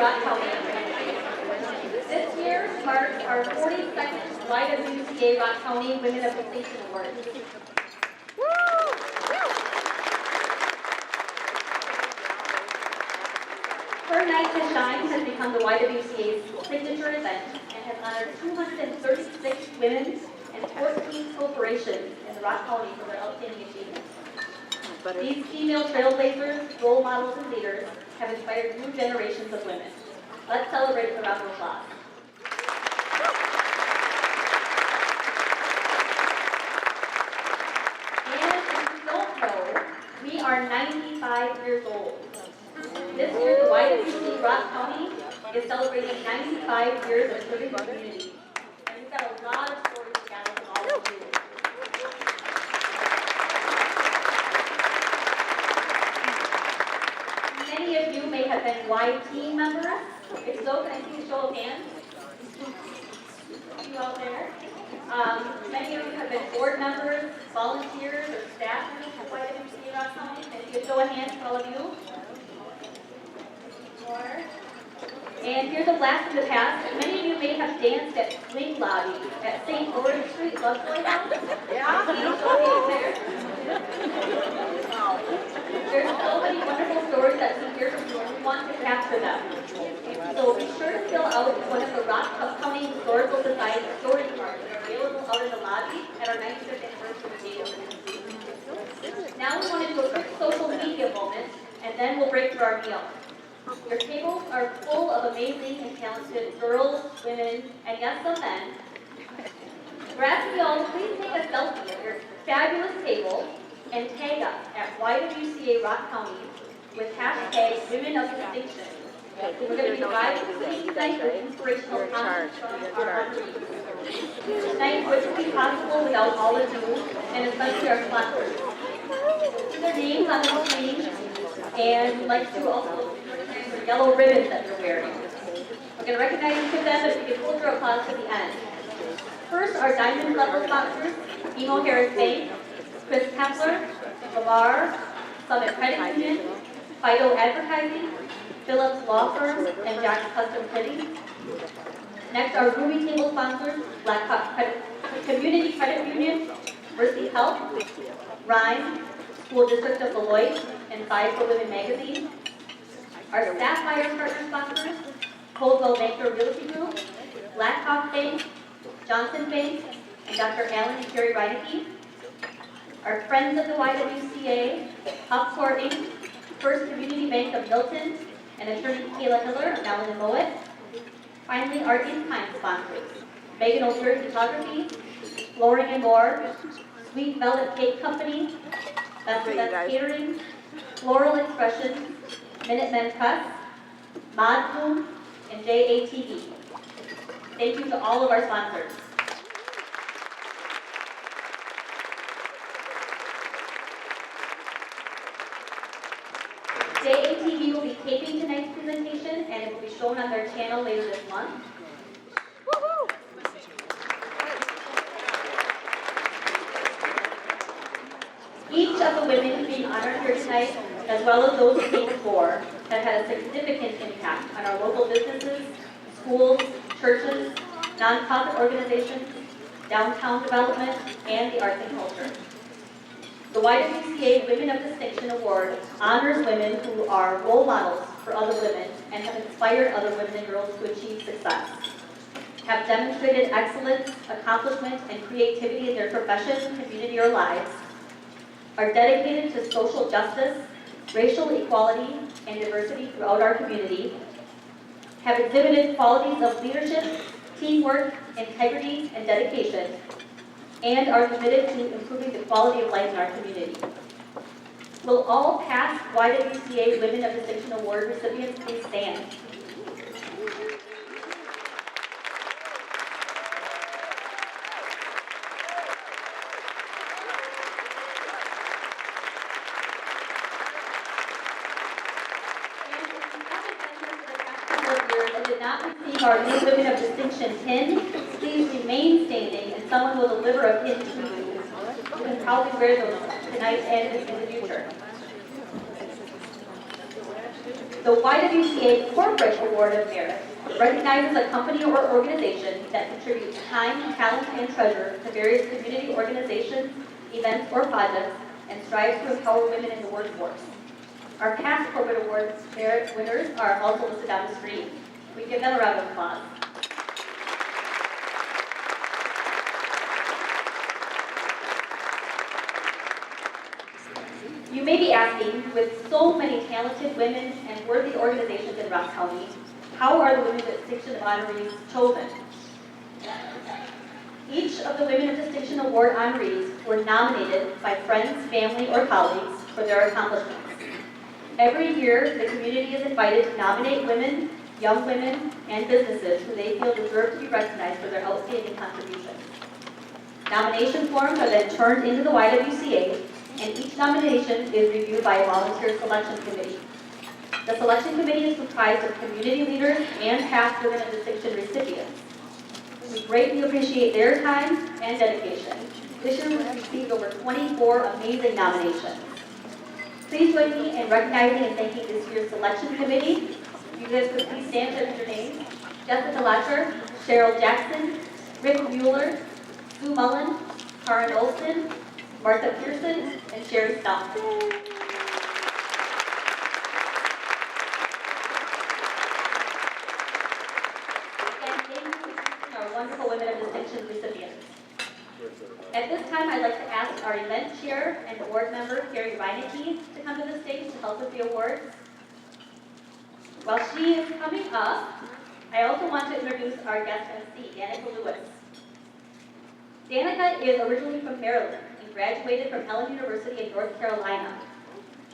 Rock County. This year marks our 42nd YWCA Rock County Women of Distinction Award. Her Night to Shine has become the YWCA's signature event and has honored 236 women and 14 corporations in the Rock County for their outstanding achievements. These female trailblazers, role models, and leaders have inspired new generations of women. Let's celebrate with a round of applause. And if you don't know, we are 95 years old. This year, the YWCA Rock County is celebrating 95 years of serving the community. And we've got a lot of stories to gather from all of you. Many of you may have been YT members. If so, can I see a show of hands? You out there? Many of you have been board members, volunteers, or staff members at YWCA Rock County. Can I see a show of hands for all of you? More. And here's a blast from the past. Many of you may have danced at Swing Lobby at St. Lawrence Street Lovejoy House. Yeah. There. There's so many wonderful stories that we hear from you, and we want to capture them. So be sure to fill out one of the Rock County Historical Society story cards that are available out in the lobby at our 95th anniversary table. Now we want to do a quick social media moment, and then we'll break for our meal. Your tables are full of amazing and talented girls, women, and yes, some men. We're asking you all to please take a selfie at your fabulous table and tag us at YWCA Rock County with hashtag Women of Distinction. We're going to be providing tonight with inspirational comments from our honorees. Tonight wouldn't be possible without all of you, and especially our sponsors. See their names on the screen, and we'd like to also recognize the yellow ribbons that you're wearing. We're going to recognize each of them, but we can hold your applause to the end. First, our diamond level sponsors, Emo Harris Bank, Chris Kepler, Lamar, Summit Credit Union, Fido Advertising, Phillips Law Firm, and Jack's Custom Fitting. Next, our Ruby Table sponsors, Blackhawk Community Credit Union, Mercy Health, Rhyme, School District of Beloit, and 5 for Women magazine. Our Sapphire partner sponsors, Coldwell Banker Realty Group, Blackhawk Bank, Johnson Bank, and Dr. Allen and Carey Reineke. Our friends of the YWCA, Upcore Inc., First Community Bank of Milton, and attorney Kayla Hiller of Allen and Witt. Finally, our in-kind sponsors, Megan O'Leary Photography, Flooring and More, Sweet Velvet Cake Company, Best Catering, Floral Expressions, Minutemen Press, Mod Bloom, and JATV. Thank you to all of our sponsors. JATV will be taping tonight's presentation, and it will be shown on their channel later this month. Woo-hoo! Each of the women being honored here tonight, as well as those who came before, have had a significant impact on our local businesses, schools, churches, nonprofit organizations, downtown development, and the arts and culture. The YWCA Women of Distinction Award honors women who are role models for other women and have inspired other women and girls to achieve success, have demonstrated excellence, accomplishment, and creativity in their profession, community, or lives, are dedicated to social justice, racial equality, and diversity throughout our community, have exhibited qualities of leadership, teamwork, integrity, and dedication, and are committed to improving the quality of life in our community. Will all past YWCA Women of Distinction Award recipients please stand? Our new Women of Distinction pin, please remain standing, and someone will deliver a pin to you. You can probably wear those tonight and in the future. The YWCA Corporate Award of Merit recognizes a company or organization that contributes time, talent, and treasure to various community organizations, events, or projects, and strives to empower women in the workforce. Our past Corporate Awards Merit winners are also listed on the screen. We give them a round of applause. You may be asking, with so many talented women and worthy organizations in Ross County, how are the Women of Distinction honorees chosen? Each of the Women of Distinction Award honorees were nominated by friends, family, or colleagues for their accomplishments. Every year, the community is invited to nominate women, young women, and businesses who they feel deserve to be recognized for their outstanding contributions. Nomination forms are then turned into the YWCA, and each nomination is reviewed by a volunteer selection committee. The selection committee is comprised of community leaders and past Women of Distinction recipients. We greatly appreciate their time and dedication. This year we received over 24 amazing nominations. Please join me in recognizing and thanking this year's selection committee. You guys could please stand and your names. Jessica Latcher, Cheryl Jackson, Rick Mueller, Sue Mullen, Karen Olson, Martha Pearson, and Sherry Stump. And thank you to our wonderful Women of Distinction recipients. At this time, I'd like to ask our event chair and award member, Carey to come to the stage to help with the awards. While she is coming up, I also want to introduce our guest MC, Dannika Lewis. Dannika is originally from Maryland and graduated from Elle University in North Carolina.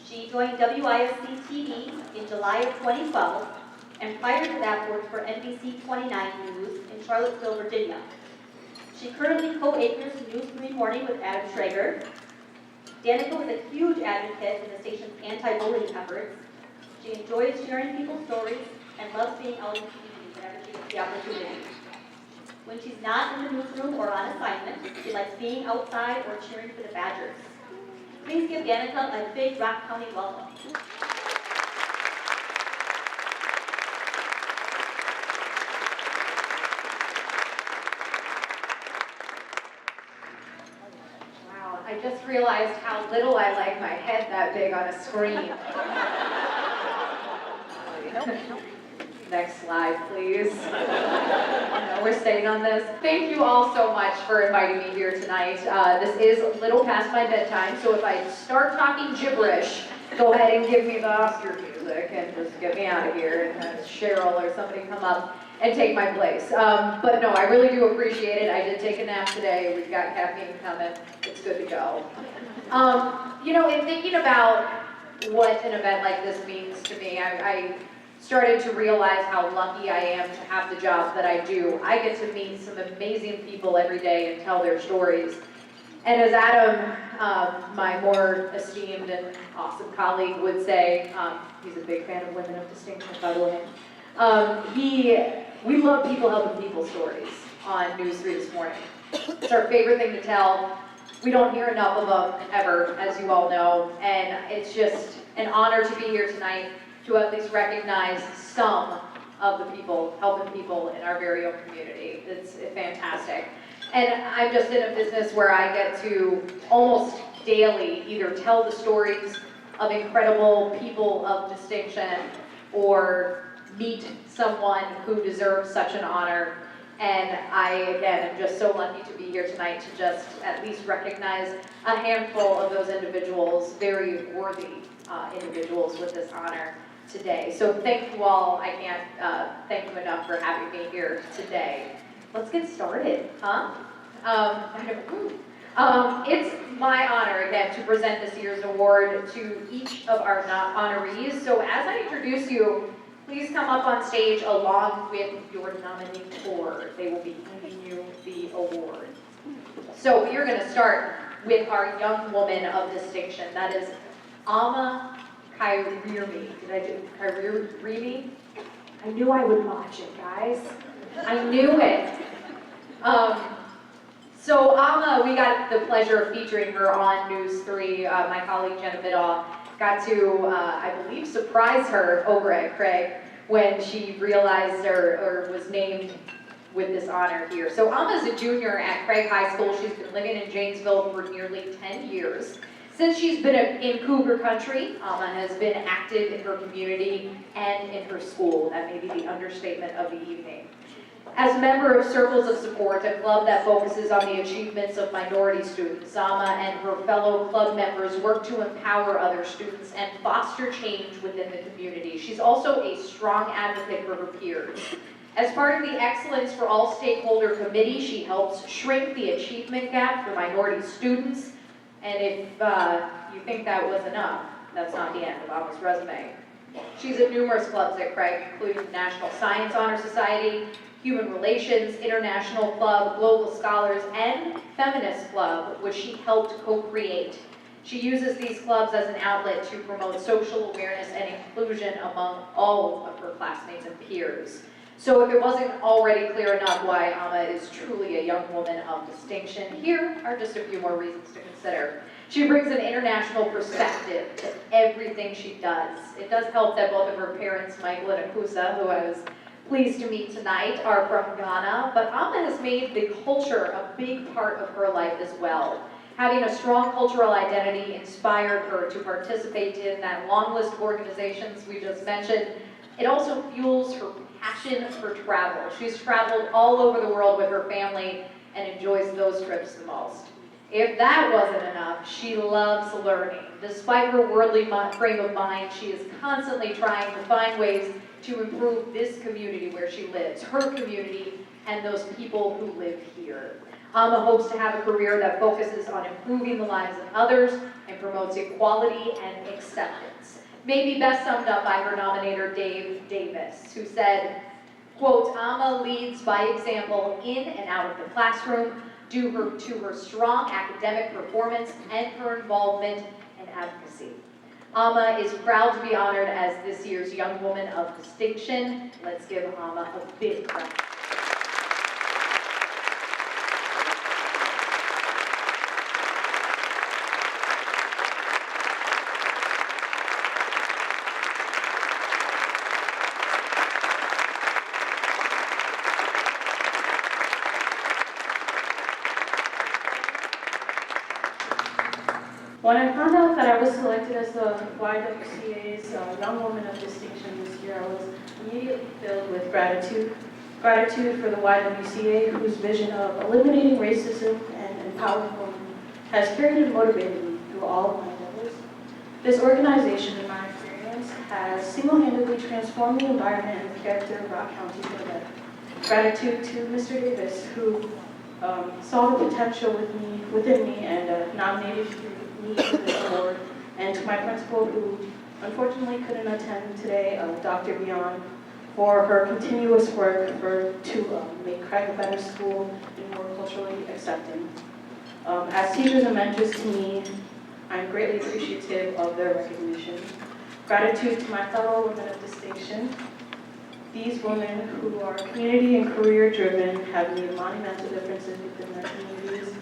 She joined WISC-TV in July of 2012, and prior to that worked for NBC 29 News in Charlottesville, Virginia. She currently co-anchors News 3 Morning with Adam Schrager. Dannika was a huge advocate in the station's anti-bullying efforts. She enjoys sharing people's stories and loves being out in the community whenever she gets the opportunity. When she's not in the newsroom or on assignment, she likes being outside or cheering for the Badgers. Please give Dannika a big Rock County welcome. Wow, I just realized how little I like my head that big on a screen. Next slide, please. No, we're staying on this. Thank you all so much for inviting me here tonight. This is a little past my bedtime, so if I start talking gibberish, go ahead and give me the Oscar music and just get me out of here and have Cheryl or somebody come up and take my place. But no, I really do appreciate it. I did take a nap today. We've got caffeine coming. It's good to go. You know, in thinking about what an event like this means to me, I started to realize how lucky I am to have the job that I do. I get to meet some amazing people every day and tell their stories. And as Adam, my more esteemed and awesome colleague would say, he's a big fan of Women of Distinction, by the way, we love people helping people's stories on News 3 this morning. It's our favorite thing to tell. We don't hear enough of them ever, as you all know, and it's just an honor to be here tonight to at least recognize some of the people helping people in our very own community. It's fantastic. And I'm just in a business where I get to almost daily either tell the stories of incredible people of distinction or meet someone who deserves such an honor. And I, again, am just so lucky to be here tonight to just at least recognize a handful of those individuals, very worthy individuals with this honor today. So thank you all. I can't thank you enough for having me here today. Let's get started, huh? It's my honor, again, to present this year's award to each of our honorees. So as I introduce you, please come up on stage along with your nominee board. They will be handing you the award. So we are going to start with our young woman of distinction. That is Kyereme. Did I do Kyereme? I knew I would watch it, guys. I knew it. So we got the pleasure of featuring her on News 3. My colleague Jenna Biddall got to, I believe, surprise her over at Craig when she realized or was named with this honor here. So Alma's a junior at Craig High School. She's been living in Janesville for nearly 10 years. Since she's been in Cougar Country, Alma has been active in her community and in her school. That may be the understatement of the evening. As a member of Circles of Support, a club that focuses on the achievements of minority students, Alma and her fellow club members work to empower other students and foster change within the community. She's also a strong advocate for her peers. As part of the Excellence for All Stakeholder Committee, she helps shrink the achievement gap for minority students. And if you think that was enough, that's not the end of Alma's resume. She's at numerous clubs at Craig, including the National Science Honor Society, Human Relations, International Club, Global Scholars, and Feminist Club, which she helped co-create. She uses these clubs as an outlet to promote social awareness and inclusion among all of her classmates and peers. So if it wasn't already clear enough why Alma is truly a young woman of distinction, here are just a few more reasons to consider. She brings an international perspective to everything she does. It does help that both of her parents, Michael and Akusa, who I was pleased to meet tonight, are from Ghana, but Alma has made the culture a big part of her life as well. Having a strong cultural identity inspired her to participate in that long list of organizations we just mentioned. It also fuels her passion for travel. She's traveled all over the world with her family and enjoys those trips the most. If that wasn't enough, she loves learning. Despite her worldly frame of mind, she is constantly trying to find ways to improve this community where she lives, her community, and those people who live here. Alma hopes to have a career that focuses on improving the lives of others and promotes equality and acceptance. Maybe best summed up by her nominator, Dave Davis, who said, quote, Alma leads by example in and out of the classroom due to her strong academic performance and her involvement in advocacy. Alma is proud to be honored as this year's Young Woman of Distinction. Let's give Alma a big round. When I found out that I was selected as the YWCA's Young Woman of Distinction this year, I was immediately filled with gratitude. Gratitude for the YWCA, whose vision of eliminating racism and empowering women has carried and motivated me through all of my endeavors. This organization, in my experience, has single-handedly transformed the environment and the character of Rock County for the better. Gratitude to Mr. Davis, who saw the potential within me and nominated me for this award, and to my principal, who unfortunately couldn't attend today, Dr. Beyond, for her continuous work to make Craig a better school and more culturally accepting. As teachers and mentors to me, I'm greatly appreciative of their recognition. Gratitude to my fellow women of distinction. These women who are community and career driven have made monumental differences within their communities.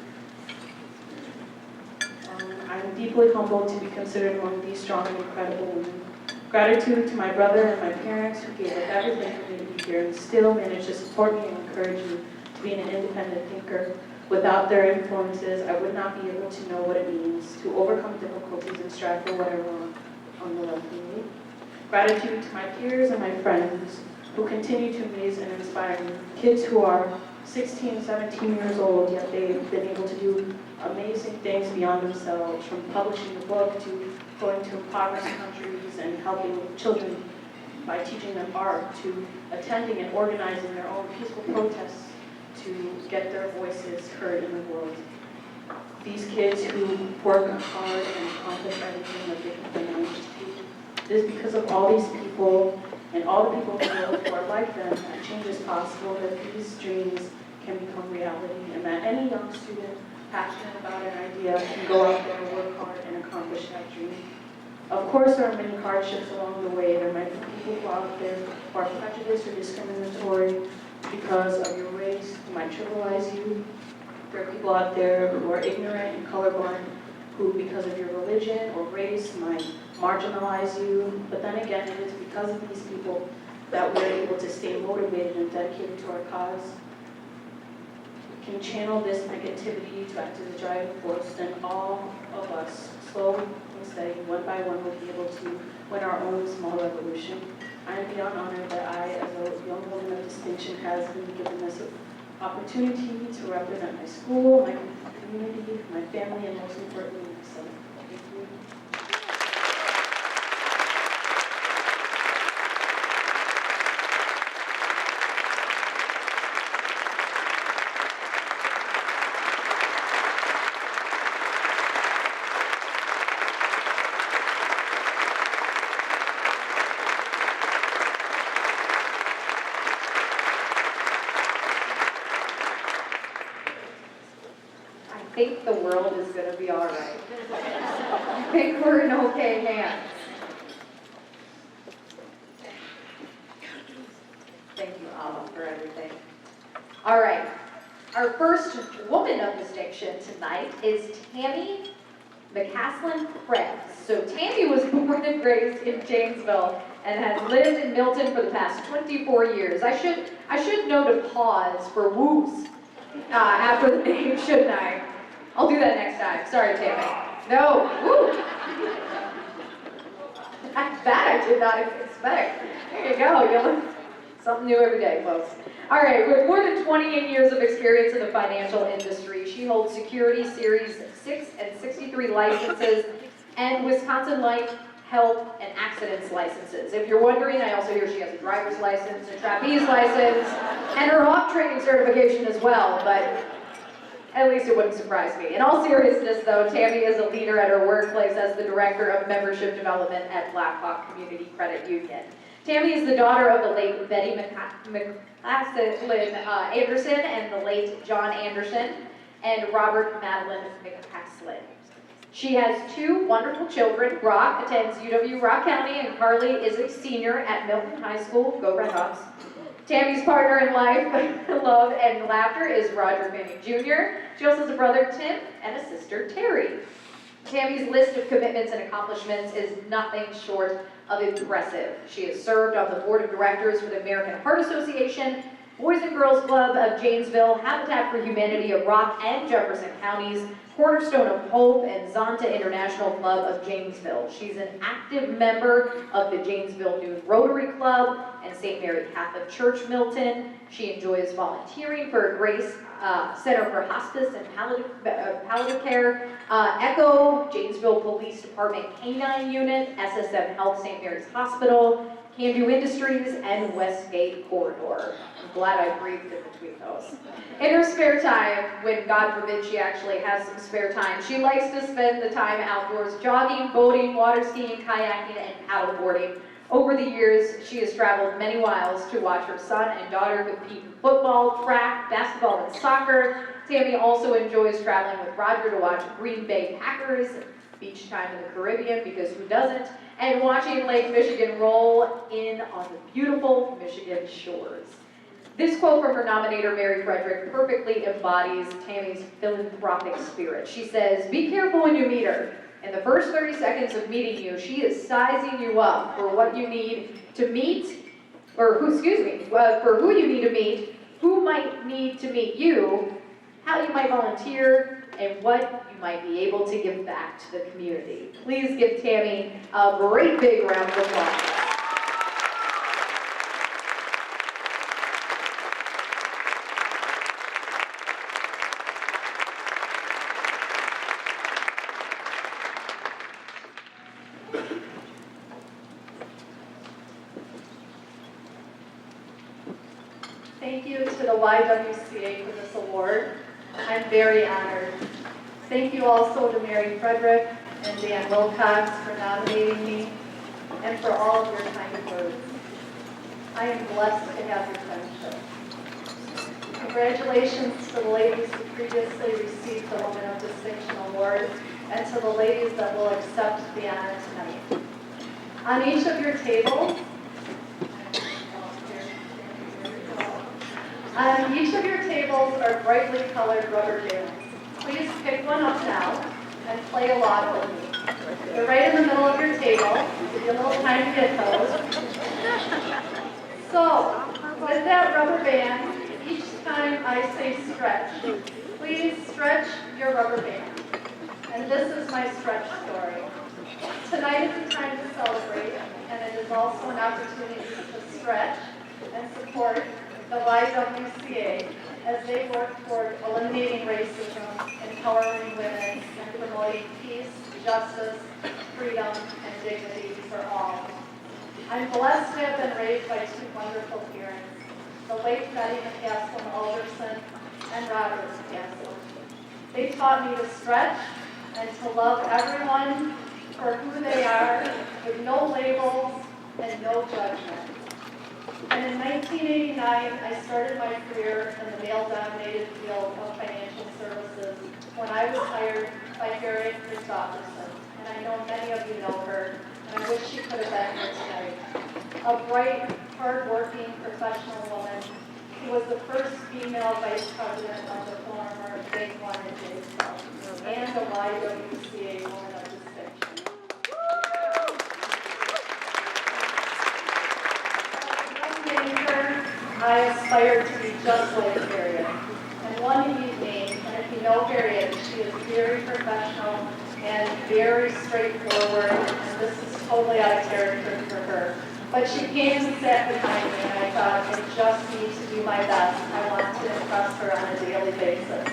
I'm deeply humbled to be considered among these strong and incredible women. Gratitude to my brother and my parents who gave up everything for me to be here and still managed to support me and encourage me to be an independent thinker. Without their influences, I would not be able to know what it means to overcome difficulties and strive for what I want on the left of me. Gratitude to my peers and my friends who continue to amaze and inspire me. Kids who are 16, 17 years old, yet they've been able to do amazing things beyond themselves, from publishing a book to going to impoverished countries and helping children by teaching them art, to attending and organizing their own peaceful protests to get their voices heard in the world. These kids who work hard and accomplish everything that they have been managed to do. It is because of all these people and all the people in the world who are like them that change is possible, that these dreams can become reality, and that any young student passionate about an idea can go out there and work hard and accomplish that dream. Of course, there are many hardships along the way. There might be people who are out there who are prejudiced or discriminatory because of your race, who might trivialize you. There are people out there who are ignorant and colorblind, who because of your religion or race might marginalize you. But then again, it is because of these people that we're able to stay motivated and dedicated to our cause. We can channel this negativity to act as a driving force, then all of us, slowly and steady, one by one, will be able to win our own small revolution. I am beyond honored that I, as a young woman of distinction, has been given this opportunity to represent my school, my community, my family, and most importantly, myself. Thank you. I think the world is going to be all right. I think we're in okay hands. Thank you, Alma, for everything. All right. Our first woman of distinction tonight is Tammy McCaslin Krebs. So Tammy was born and raised in Janesville and has lived in Milton for the past 24 years. I should know to pause for woos after the name, shouldn't I? I'll do that next time. Sorry, Tammy. No, woo. That I did not expect. There you go. You learn something new every day, folks. All right, with more than 28 years of experience in the financial industry, she holds Security Series 6 and 63 licenses and Wisconsin Life, Health, and Accidents licenses. If you're wondering, I also hear she has a driver's license, a trapeze license, and her hawk training certification as well, but at least it wouldn't surprise me. In all seriousness, though, Tammy is a leader at her workplace as the Director of Membership Development at Blackhawk Community Credit Union. Tammy is the daughter of the late Betty McCaslin Anderson and the late John Anderson and Robert Madeline McCaslin. She has two wonderful children. Brock attends UW-Rock County and Carly is a senior at Milton High School. Go Red Hawks. Tammy's partner in life, love, and laughter is Roger Manning Jr. She also has a brother, Tim, and a sister, Terry. Tammy's list of commitments and accomplishments is nothing short of impressive. She has served on the board of directors for the American Heart Association, Boys and Girls Club of Janesville, Habitat for Humanity of Rock and Jefferson Counties, Cornerstone of Hope, and Zonta International Club of Janesville. She's an active member of the Janesville Youth Rotary Club and St. Mary Catholic Church Milton. She enjoys volunteering for Grace Center for Hospice and Palliative Care, ECHO, Janesville Police Department K-9 Unit, SSM Health St. Mary's Hospital, Can-Do Industries, and Westgate Corridor. I'm glad I breathed in between those. In her spare time, when God forbid she actually has some spare time, she likes to spend the time outdoors jogging, boating, water skiing, kayaking, and paddleboarding. Over the years, she has traveled many miles to watch her son and daughter compete in football, track, basketball, and soccer. Tammy also enjoys traveling with Roger to watch Green Bay Packers, beach time in the Caribbean, because who doesn't, and watching Lake Michigan roll in on the beautiful Michigan shores. This quote from her nominator, Mary Frederick, perfectly embodies Tammy's philanthropic spirit. She says, "Be careful when you meet her. In the first 30 seconds of meeting you, she is sizing you up for what you need to meet, or for who you need to meet, who might need to meet you, how you might volunteer, and what you might be able to give back to the community." Please give Tammy a great big round of applause. Thank you to the YWCA for this award. I'm very honored. Thank you also to Mary Frederick and Dan Wilcox for nominating me and for all of your kind words. I am blessed to have your friendship. Congratulations to the ladies who previously received the Woman of Distinction Award and to the ladies that will accept the honor tonight. On each of your tables, are brightly colored rubber bands. Please pick one up now and play along with me. They're right in the middle of your table. Give you a little time to get those. So, with that rubber band, each time I say stretch, please stretch your rubber band. And this is my stretch story. Tonight is a time to celebrate, and it is also an opportunity to stretch and support the YWCA as they work toward eliminating racism, empowering women, and promoting peace, justice, freedom, and dignity for all. I'm blessed to have been raised by two wonderful parents, the late Sandi McCaslin and Robert McCaslin. They taught me to stretch and to love everyone for who they are, with no labels and no judgment. And in 1989, I started my career in the male-dominated field of financial services when I was hired by Carey and I know many of you know her, and I wish she could have been here tonight. A bright, hard-working, professional woman who was the first female vice president of the former Big One in Janesville, and a YWCA woman of distinction. I aspired to be just like Harriet. And one evening, and if you know Harriet, she is very professional and very straightforward, and this is totally out of character for her. But she came and sat behind me, and I thought, I just need to do my best. I want to impress her on a daily basis.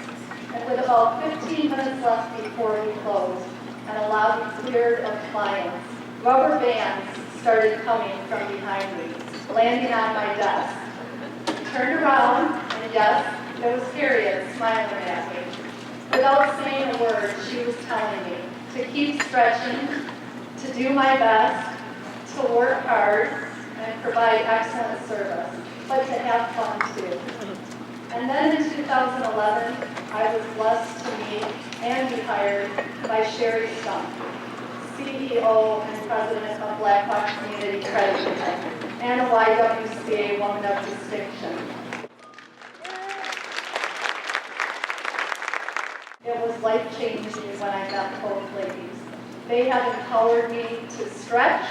And with about 15 minutes left before we closed, and a lobby cleared of clients, rubber bands started coming from behind me, landing on my desk. I turned around, and yes, it was Harriet smiling at me. Without saying a word, she was telling me to keep stretching, to do my best, to work hard, and provide excellent service, but to have fun too. And then in 2011, I was blessed to meet and be hired by Sherry Stump, CEO and President of Blackhawk Community Credit Union, and a YWCA Woman of Distinction. It was life-changing when I met both ladies. They have empowered me to stretch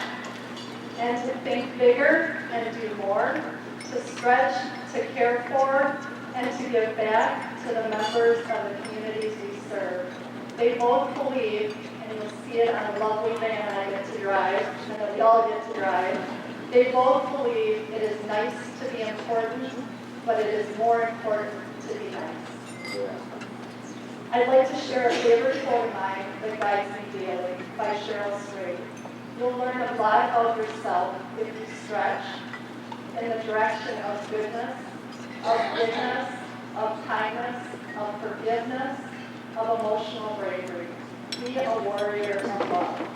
and to think bigger and do more, to stretch, to care for, and to give back to the members of the communities we serve. They both believe, and you'll see it on a lovely van that I get to drive, and that we all get to drive, they both believe it is nice to be important, but it is more important to be nice. I'd like to share a favorite quote of mine that guides me daily by Cheryl Strait. You'll learn a lot about yourself if you stretch in the direction of goodness, of kindness, of forgiveness, of emotional bravery. Be a warrior of love.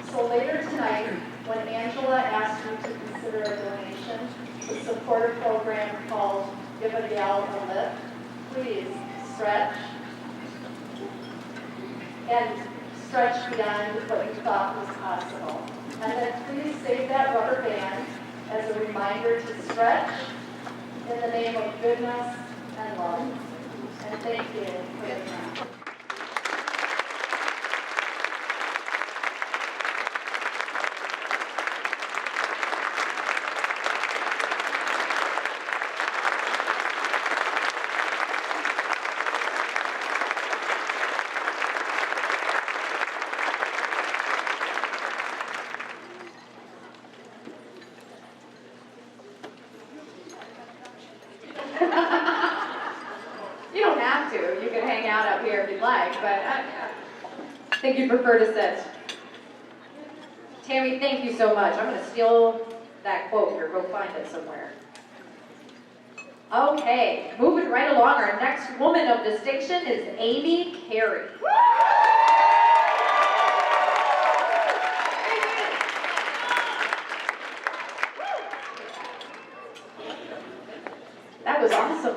So later tonight, when Angela asked you to consider a donation to support a program called Give a Gal a Lift, please stretch and stretch beyond what you thought was possible. And then please save that rubber band as a reminder to stretch in the name of goodness and love. And thank you for your time. You don't have to. You can hang out up here if you'd like, but I think you'd prefer to sit. Tammy, thank you so much. I'm going to steal that quote or go find it somewhere. Okay, moving right along, our next woman of distinction is Amy Carey. That was awesome.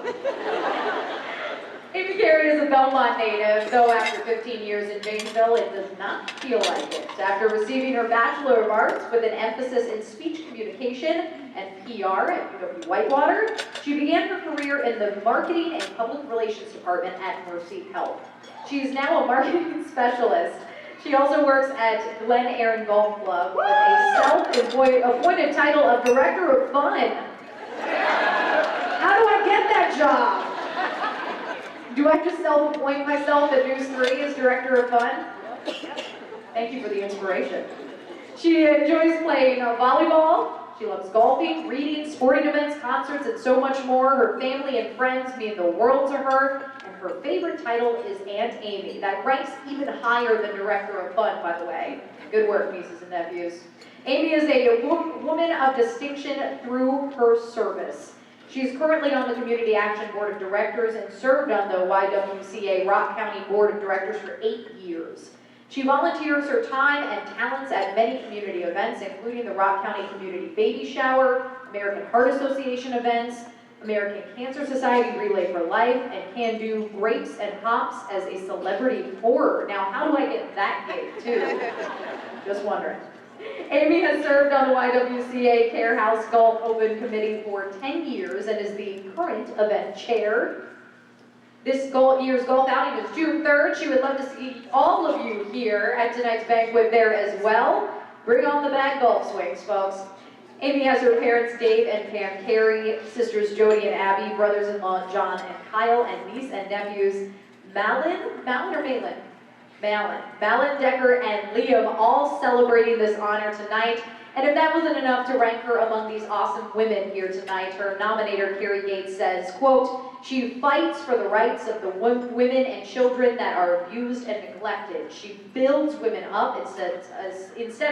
Amy Carey is a Belmont native, though after 15 years in Janesville, it does not feel like it. After receiving her Bachelor of Arts with an emphasis in speech communication and PR at UW-Whitewater, she began her career in the Marketing and Public Relations Department at Mercy Health. She is now a marketing specialist. She also works at Glen Aaron Golf Club with a self-appointed title of Director of Fun. How do I get that job? Do I just self-appoint myself at News 3 as Director of Fun? Thank you for the inspiration. She enjoys playing volleyball. She loves golfing, reading, sporting events, concerts, and so much more. Her family and friends mean the world to her, and her favorite title is Aunt Amy. That ranks even higher than Director of Fun, by the way. Good work, nieces and nephews. Amy is a woman of distinction through her service. She's currently on the Community Action Board of Directors and served on the YWCA Rock County Board of Directors for 8 years. She volunteers her time and talents at many community events, including the Rock County Community Baby Shower, American Heart Association events, American Cancer Society Relay for Life, and can do grapes and hops as a celebrity pourer. Now, how do I get that gig, too? Just wondering. Amy has served on the YWCA Care House Golf Open Committee for 10 years and is the current event chair. This year's golf outing is June 3rd. She would love to see all of you here at tonight's banquet there as well. Bring on the bag golf swings, folks. Amy has her parents, Dave and Pam Carey, sisters Jody and Abby, brothers-in-law John and Kyle, and niece and nephews Malin, Decker, and Liam, all celebrating this honor tonight. And if that wasn't enough to rank her among these awesome women here tonight, her nominator, Carrie Gates, says, quote, "She fights for the rights of the women and children that are abused and neglected. She builds women up instead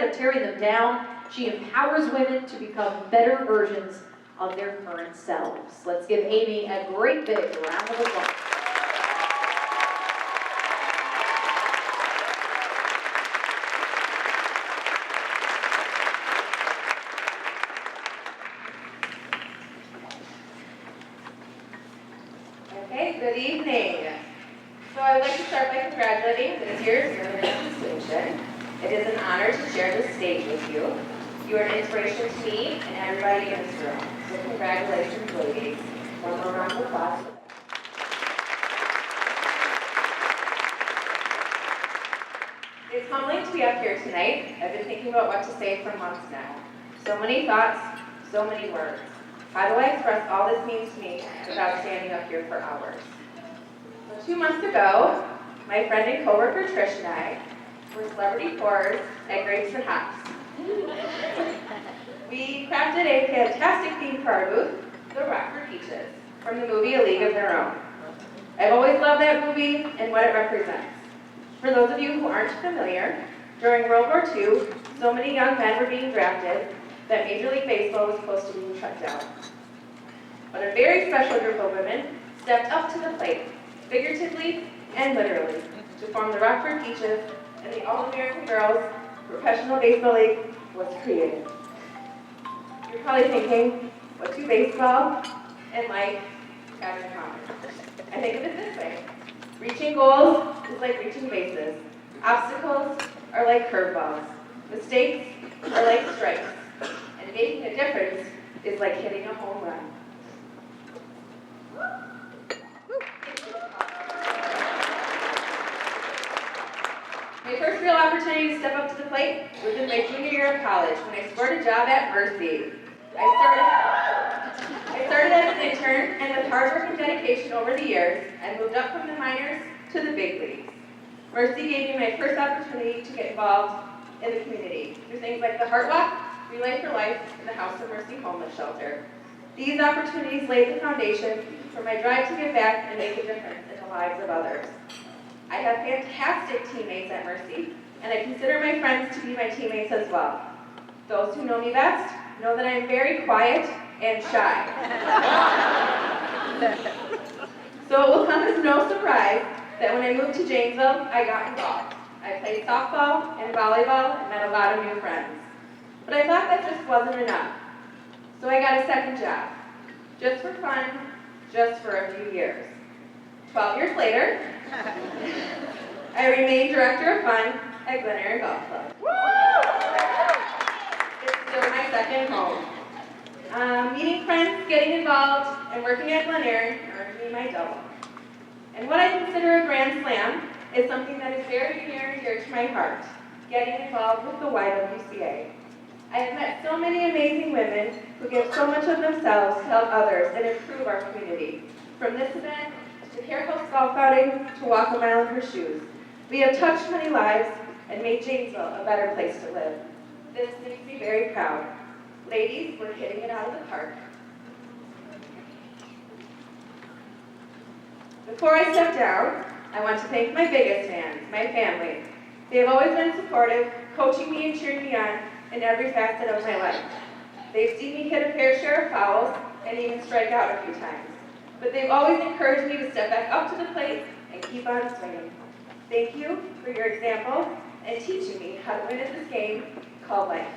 of tearing them down. She empowers women to become better versions of their current selves." Let's give Amy a great big round of applause. Good evening. So I would like to start by congratulating this year's Women of Distinction. It is an honor to share this stage with you. You are an inspiration to me and everybody in this room. So congratulations, ladies. One more round of applause. It's humbling to be up here tonight. I've been thinking about what to say for months now. So many thoughts, so many words. How do I express all this means to me without standing up here for hours? So 2 months ago, my friend and coworker Trish and I were celebrity pourers at Grapes and Hops. We crafted a fantastic theme for our booth, the Rockford Peaches, from the movie A League of Their Own. I've always loved that movie and what it represents. For those of you who aren't familiar, during World War II, so many young men were being drafted that Major League Baseball was close to being shut down. But a very special group of women stepped up to the plate, figuratively and literally, to form the Rockford Peaches, and the All-American Girls Professional Baseball League was created. You're probably thinking, what do baseball and life have in common? I think of it this way. Reaching goals is like reaching bases. Obstacles are like curveballs. Mistakes are like strikes. And making a difference is like hitting a home run. My first real opportunity to step up to the plate was in my junior year of college when I scored a job at Mercy. I started as an intern, and with hard work and dedication over the years, I moved up from the minors to the big leagues. Mercy gave me my first opportunity to get involved in the community through things like the Heart Walk, Relay for Life, and the House of Mercy Homeless Shelter. These opportunities laid the foundation for my drive to give back and make a difference in the lives of others. I have fantastic teammates at Mercy, and I consider my friends to be my teammates as well. Those who know me best know that I am very quiet and shy. So it will come as no surprise that when I moved to Janesville, I got involved. I played softball and volleyball and met a lot of new friends. But I thought that just wasn't enough. So I got a second job, just for fun, just for a few years. 12 years later, I remained Director of Fun at Glen Aaron Golf Club. It's still my second home. Meeting friends, getting involved, and working at Glen Aaron earned me my double. And what I consider a grand slam is something that is very near and dear to my heart, getting involved with the YWCA. I have met so many amazing women who give so much of themselves to help others and improve our community. From this event, to Care House Golf Outing, to Walk a Mile in Her Shoes. We have touched many lives and made Janesville a better place to live. This makes me very proud. Ladies, we're hitting it out of the park. Before I step down, I want to thank my biggest fans, my family. They have always been supportive, coaching me and cheering me on in every facet of my life. They've seen me hit a fair share of fouls and even strike out a few times. But they've always encouraged me to step back up to the plate and keep on swinging. Thank you for your example and teaching me how to win at this game called life.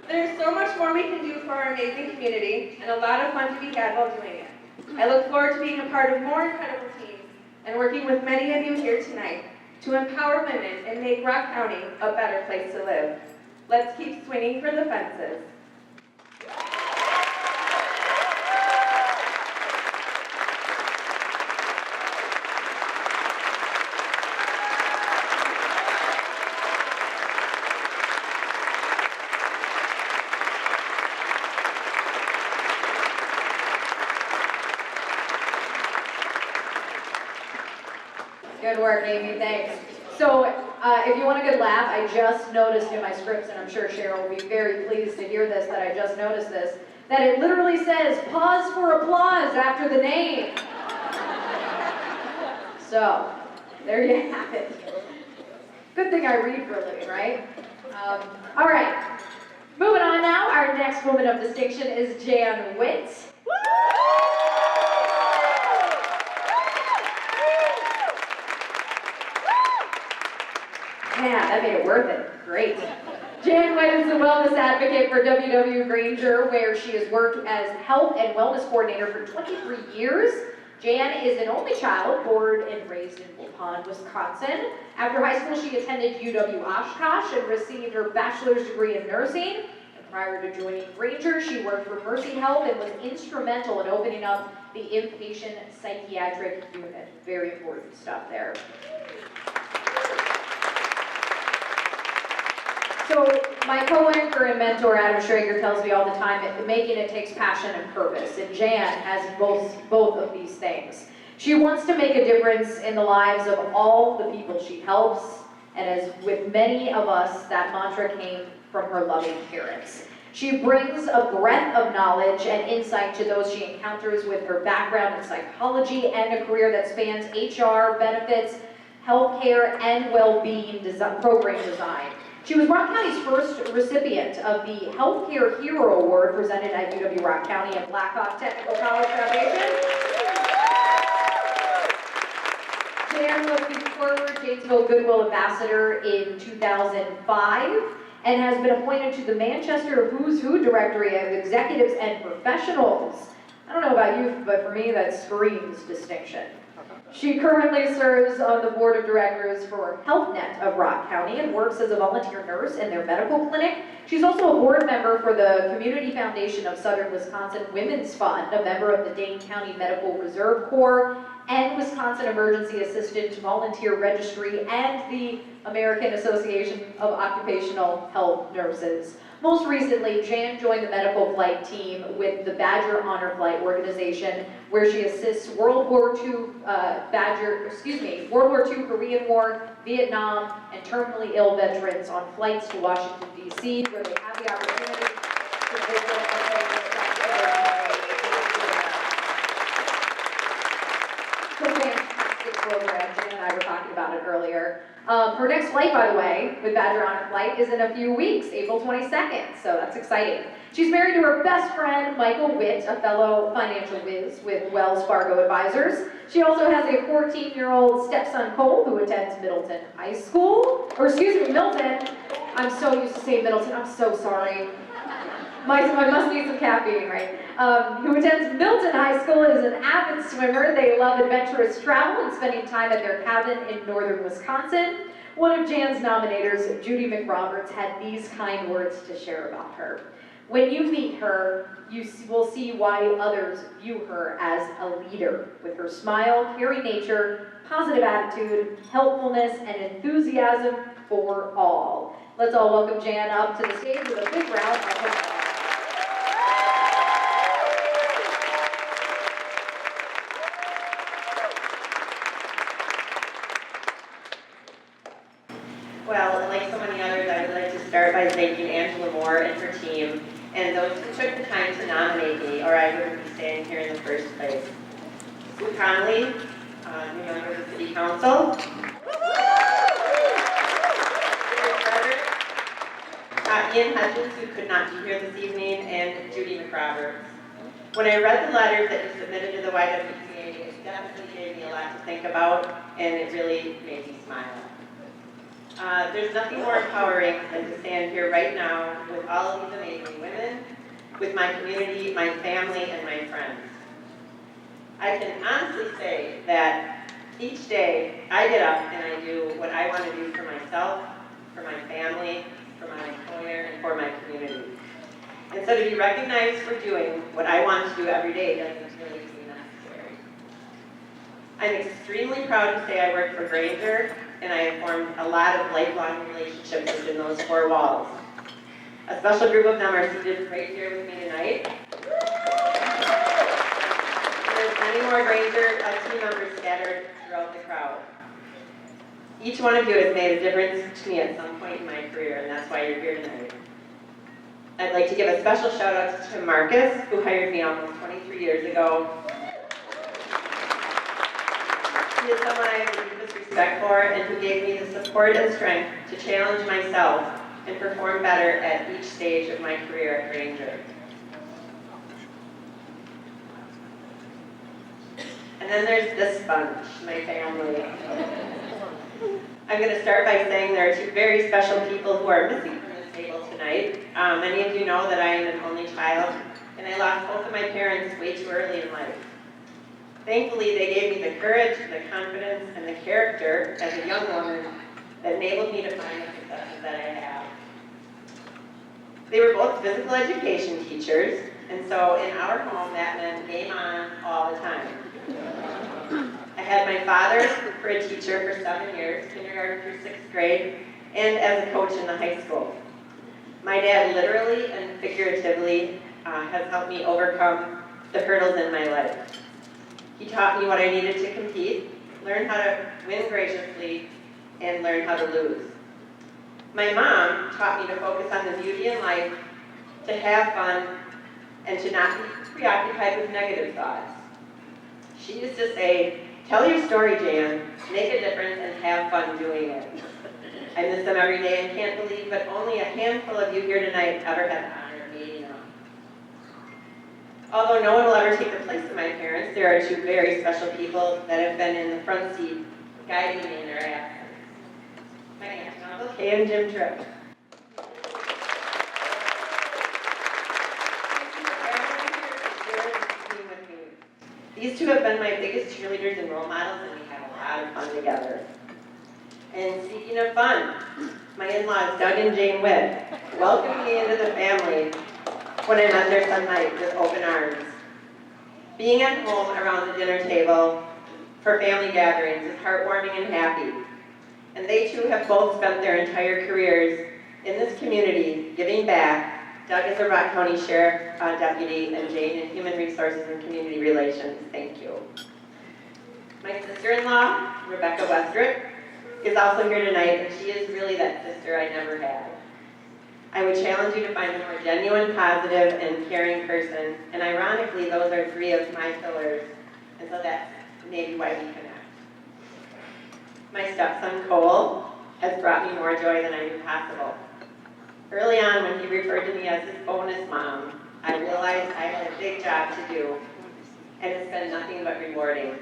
There's so much more we can do for our amazing community and a lot of fun to be had while doing it. I look forward to being a part of more incredible teams and working with many of you here tonight to empower women and make Rock County a better place to live. Let's keep swinging for the fences. Good work, Amy, thanks. So if you want a good laugh, I just noticed in my scripts, and I'm sure Cheryl will be very pleased to hear this, that I just noticed this, that it literally says, pause for applause after the name. So, there you have it. Good thing I read for a living, right? All right, moving on now, our next woman of distinction is Jan Witt. Yeah, that made it worth it. Great. Jan Witt is the wellness advocate for WW Granger, where she has worked as health and wellness coordinator for 23 years. Jan is an only child, born and raised in Bull Pond, Wisconsin. After high school, she attended UW Oshkosh and received her bachelor's degree in nursing. And prior to joining Granger, she worked for Mercy Health and was instrumental in opening up the inpatient psychiatric unit. Very important stuff there. So my co-anchor and mentor, Adam Schrager, tells me all the time that making it takes passion and purpose, and Jan has both of these things. She wants to make a difference in the lives of all the people she helps, and as with many of us, that mantra came from her loving parents. She brings a breadth of knowledge and insight to those she encounters with her background in psychology and a career that spans HR, benefits, healthcare, and well-being program design. She was Rock County's first recipient of the Healthcare Hero Award presented at UW Rock County and Blackhawk Technical College Foundation. Jan was the former Janesville Goodwill Ambassador in 2005 and has been appointed to the Manchester Who's Who Directory of Executives and Professionals. I don't know about you, but for me that screams distinction. She currently serves on the board of directors for HealthNet of Rock County and works as a volunteer nurse in their medical clinic. She's also a board member for the Community Foundation of Southern Wisconsin Women's Fund, a member of the Dane County Medical Reserve Corps, and Wisconsin Emergency Assistant Volunteer Registry, and the American Association of Occupational Health Nurses. Most recently, Jan joined the medical flight team with the Badger Honor Flight Organization, where she assists World War II Korean War, Vietnam, and terminally ill veterans on flights to Washington, D.C., where they have the opportunity to visit program. Jan and I were talking about it earlier. Her next flight, by the way, with Badger Honor Flight is in a few weeks, April 22nd, so that's exciting. She's married to her best friend, Michael Witt, a fellow financial whiz with Wells Fargo Advisors. She also has a 14-year-old stepson, Cole, who attends Milton High School. Milton. I'm so used to saying Middleton, I'm so sorry. I must need some caffeine, right? Who attends Milton High School, is an avid swimmer. They love adventurous travel and spending time at their cabin in northern Wisconsin. One of Jan's nominators, Judy McRoberts, had these kind words to share about her. When you meet her, will see why others view her as a leader. With her smile, caring nature, positive attitude, helpfulness, and enthusiasm for all. Let's all welcome Jan up to the stage with a big round of applause. Well, like so many others, I would like to start by thanking Angela Moore and her team, and those who took the time to nominate me, or I wouldn't be standing here in the first place. Sue Connolly, new member of the City Council. Ian Hutchins, who could not be here this evening, and Judy McRoberts. When I read the letters that you submitted to the YWCA, it definitely gave me a lot to think about, and it really made me smile. There's nothing more empowering than to stand here right now with all of these amazing women, with my community, my family, and my friends. I can honestly say that each day I get up and I do what I want to do for myself, for my family, for my employer, and for my community. And so to be recognized for doing what I want to do every day doesn't really seem necessary. I'm extremely proud to say I work for Granger, and I have formed a lot of lifelong relationships within those four walls. A special group of them are seated right here with me tonight. There's many more Granger team members scattered throughout the crowd. Each one of you has made a difference to me at some point in my career, and that's why you're here tonight. I'd like to give a special shout out to Tim Marcus, who hired me almost 23 years ago. He is someone I have the deepest respect for and who gave me the support and strength to challenge myself and perform better at each stage of my career at Granger. And then there's this bunch, my family. I'm going to start by saying there are two very special people who are missing from this table tonight. Many of you know that I am an only child, and I lost both of my parents way too early in life. Thankfully, they gave me the courage, the confidence, and the character as a young woman that enabled me to find the successes that I have. They were both physical education teachers, and so in our home, that meant game on all the time. I had my father for a teacher for 7 years, kindergarten through 6th grade, and as a coach in the high school. My dad literally and figuratively has helped me overcome the hurdles in my life. He taught me what I needed to compete, learn how to win graciously, and learn how to lose. My mom taught me to focus on the beauty in life, to have fun, and to not be preoccupied with negative thoughts. She used to say, "Tell your story, Jan, make a difference, and have fun doing it." I miss them every day and can't believe but only a handful of you here tonight ever had the honor of meeting them. Although no one will ever take the place of my parents, there are two very special people that have been in the front seat, guiding me in their absence. My aunt and Uncle Kay and Jim Tripp. These two have been my biggest cheerleaders and role models, and we have a lot of fun together. And speaking of fun, my in-laws, Doug and Jane Witt, welcomed me into the family when I met their son Mike with open arms. Being at home around the dinner table for family gatherings is heartwarming and happy. And they too have both spent their entire careers in this community giving back. Doug is a Rock County Sheriff Deputy, and Jane in Human Resources and Community Relations. Thank you. My sister-in-law, Rebecca Westrick, is also here tonight, and she is really that sister I never had. I would challenge you to find a more genuine, positive, and caring person, and ironically, those are three of my pillars, and so that's maybe why we connect. My stepson, Cole, has brought me more joy than I knew possible. Early on, when he referred to me as his bonus mom, I realized I had a big job to do, and it's been nothing but rewarding.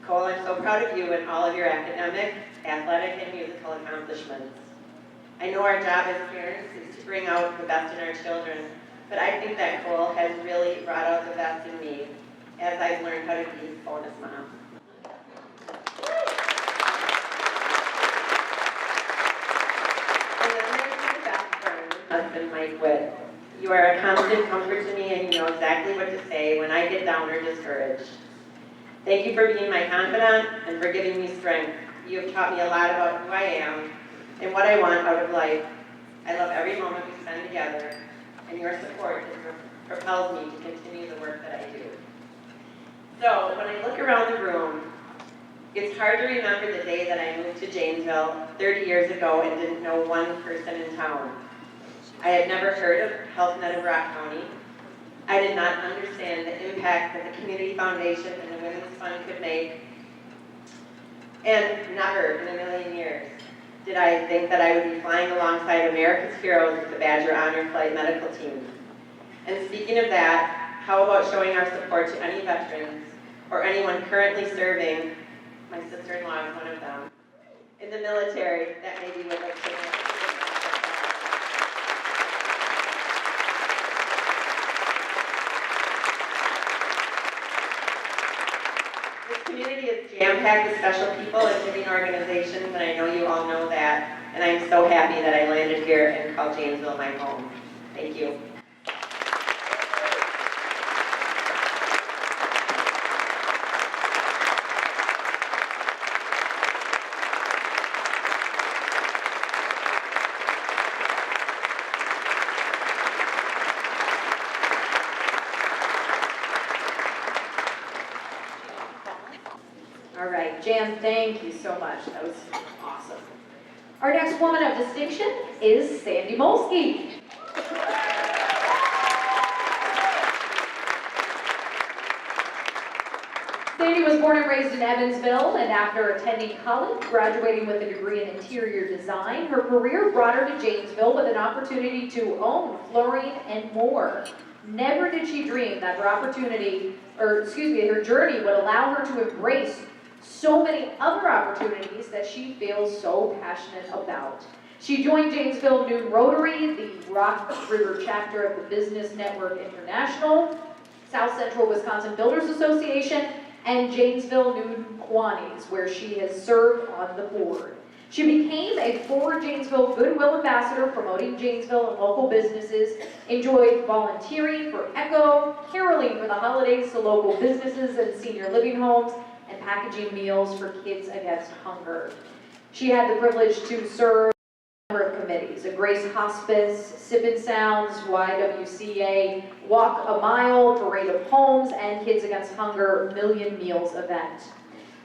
Cole, I'm so proud of you and all of your academic, athletic, and musical accomplishments. I know our job as parents is to bring out the best in our children, but I think that Cole has really brought out the best in me as I've learned how to be his bonus mom. And then there's my best friend, husband Mike Witt. You are a constant comfort to me, and you know exactly what to say when I get down or discouraged. Thank you for being my confidant and for giving me strength. You have taught me a lot about who I am and what I want out of life. I love every moment we spend together, and your support propels me to continue the work that I do. So, when I look around the room, it's hard to remember the day that I moved to Janesville 30 years ago and didn't know one person in town. I had never heard of Health Net of Rock County. I did not understand the impact that the Community Foundation and the Women's Fund could make. And never in a million years did I think that I would be flying alongside America's heroes with the Badger Honor Flight medical team. And speaking of that, how about showing our support to any veterans or anyone currently serving, my sister-in-law is one of them, in the military that maybe would like to know. This community is jam-packed with special people and giving organizations, and I know you all know that, and I'm so happy that I landed here and called Janesville my home. Thank you. All right, Jan, thank you so much. That was awesome. Our next woman of distinction is Sandi Molski. Sandi was born and raised in Evansville, and after attending college, graduating with a degree in interior design, her career brought her to Janesville with an opportunity to own flooring and more. Never did she dream that her journey would allow her to embrace so many other opportunities that she feels so passionate about. She joined Janesville Noon Rotary, the Rock River chapter of the Business Network International, South Central Wisconsin Builders Association, and Janesville Noon Kiwanis, where she has served on the board. She became a former Janesville Goodwill Ambassador, promoting Janesville and local businesses, enjoyed volunteering for ECHO, caroling for the holidays to local businesses and senior living homes, and packaging meals for Kids Against Hunger. She had the privilege to serve on a number of committees: a Grace Hospice, Sip and Sounds, YWCA, Walk a Mile, Parade of Homes, and Kids Against Hunger Million Meals event.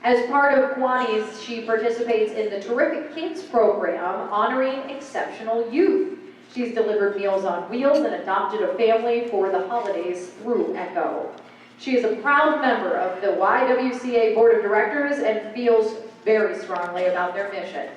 As part of Kiwanis, she participates in the Terrific Kids program, honoring exceptional youth. She's delivered Meals on Wheels and adopted a family for the holidays through ECHO. She is a proud member of the YWCA Board of Directors and feels very strongly about their mission.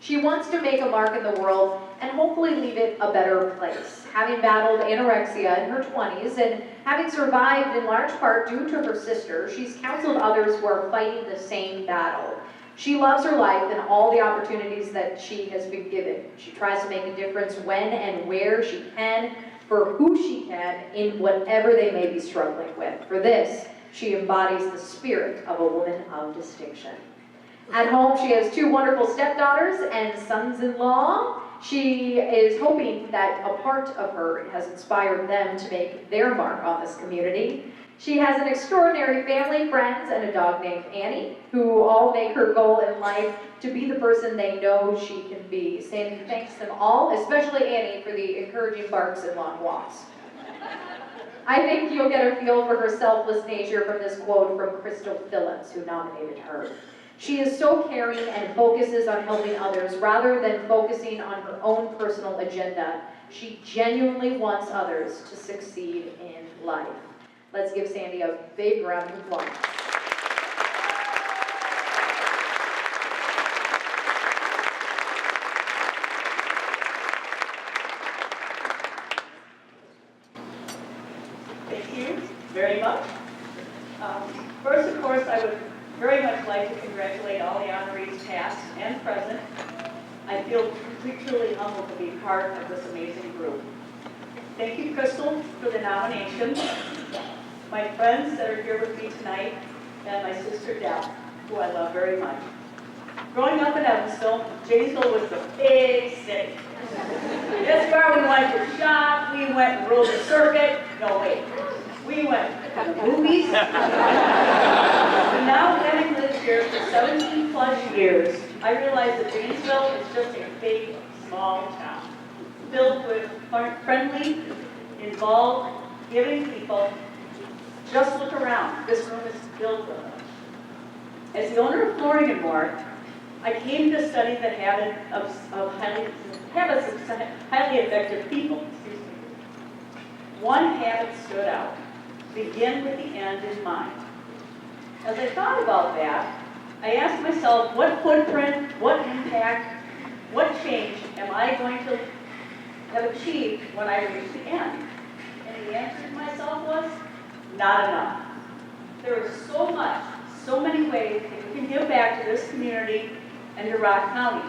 She wants to make a mark in the world and hopefully leave it a better place. Having battled anorexia in her 20s and having survived in large part due to her sister, she's counseled others who are fighting the same battle. She loves her life and all the opportunities that she has been given. She tries to make a difference when and where she can, for who she can, in whatever they may be struggling with. For this, she embodies the spirit of a woman of distinction. At home, she has 2 wonderful stepdaughters and sons-in-law. She is hoping that a part of her has inspired them to make their mark on this community. She has an extraordinary family, friends, and a dog named Annie, who all make her goal in life to be the person they know she can be. Sandi thanks them all, especially Annie, for the encouraging barks and long walks. I think you'll get a feel for her selfless nature from this quote from Crystal Phillips, who nominated her. She is so caring and focuses on helping others rather than focusing on her own personal agenda. She genuinely wants others to succeed in life. Let's give Sandi a big round of applause. Thank you very much. First, of course, I would very much like to congratulate all the honorees past and present. I feel truly humbled to be part of this amazing group. Thank you, Crystal, for the nomination. My friends that are here with me tonight, and my sister Deb, who I love very much. Growing up in Evansville, Janesville was the big city. That's where we went to shop, we went and rode the circuit. No, wait. We went to the movies. And now, having lived here for 17 plus years, I realize that Janesville is just a big, small town, filled with friendly, involved, giving people. Just look around. This room is filled with them. As the owner of Flooring and More, I came to study the habit of habits of highly effective people. One habit stood out. Begin with the end in mind. As I thought about that, I asked myself, what footprint, what impact, what change am I going to have achieved when I reach the end? And the answer to myself was, not enough. There is so much, so many ways that you can give back to this community and to Rock County.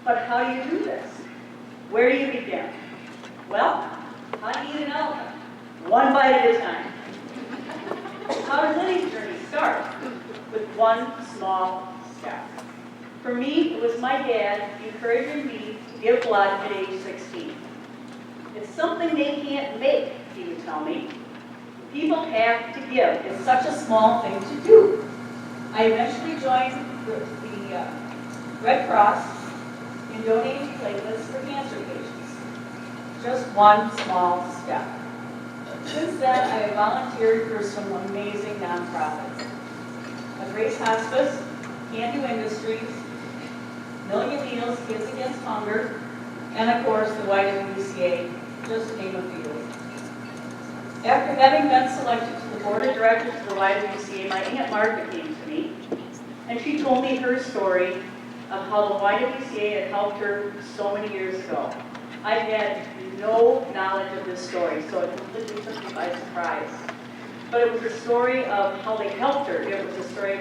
But how do you do this? Where do you begin? Well, how do you eat an elephant? One bite at a time. How does any journey start? With one small step. For me, it was my dad encouraging me to give blood at age 16. It's something they can't make, he would tell me. People have to give. It's such a small thing to do. I eventually joined the Red Cross in donating platelets for cancer patients. Just one small step. Since then, I have volunteered for some amazing nonprofits. A Grace Hospice, Can Do Industries, Million Meals, Kids Against Hunger, and of course the YWCA, just to name a few. After having been selected to the board of directors of the YWCA, my Aunt Margaret came to me, and she told me her story of how the YWCA had helped her so many years ago. I had no knowledge of this story, so it completely took me by surprise. But it was a story of how they helped her. It was a story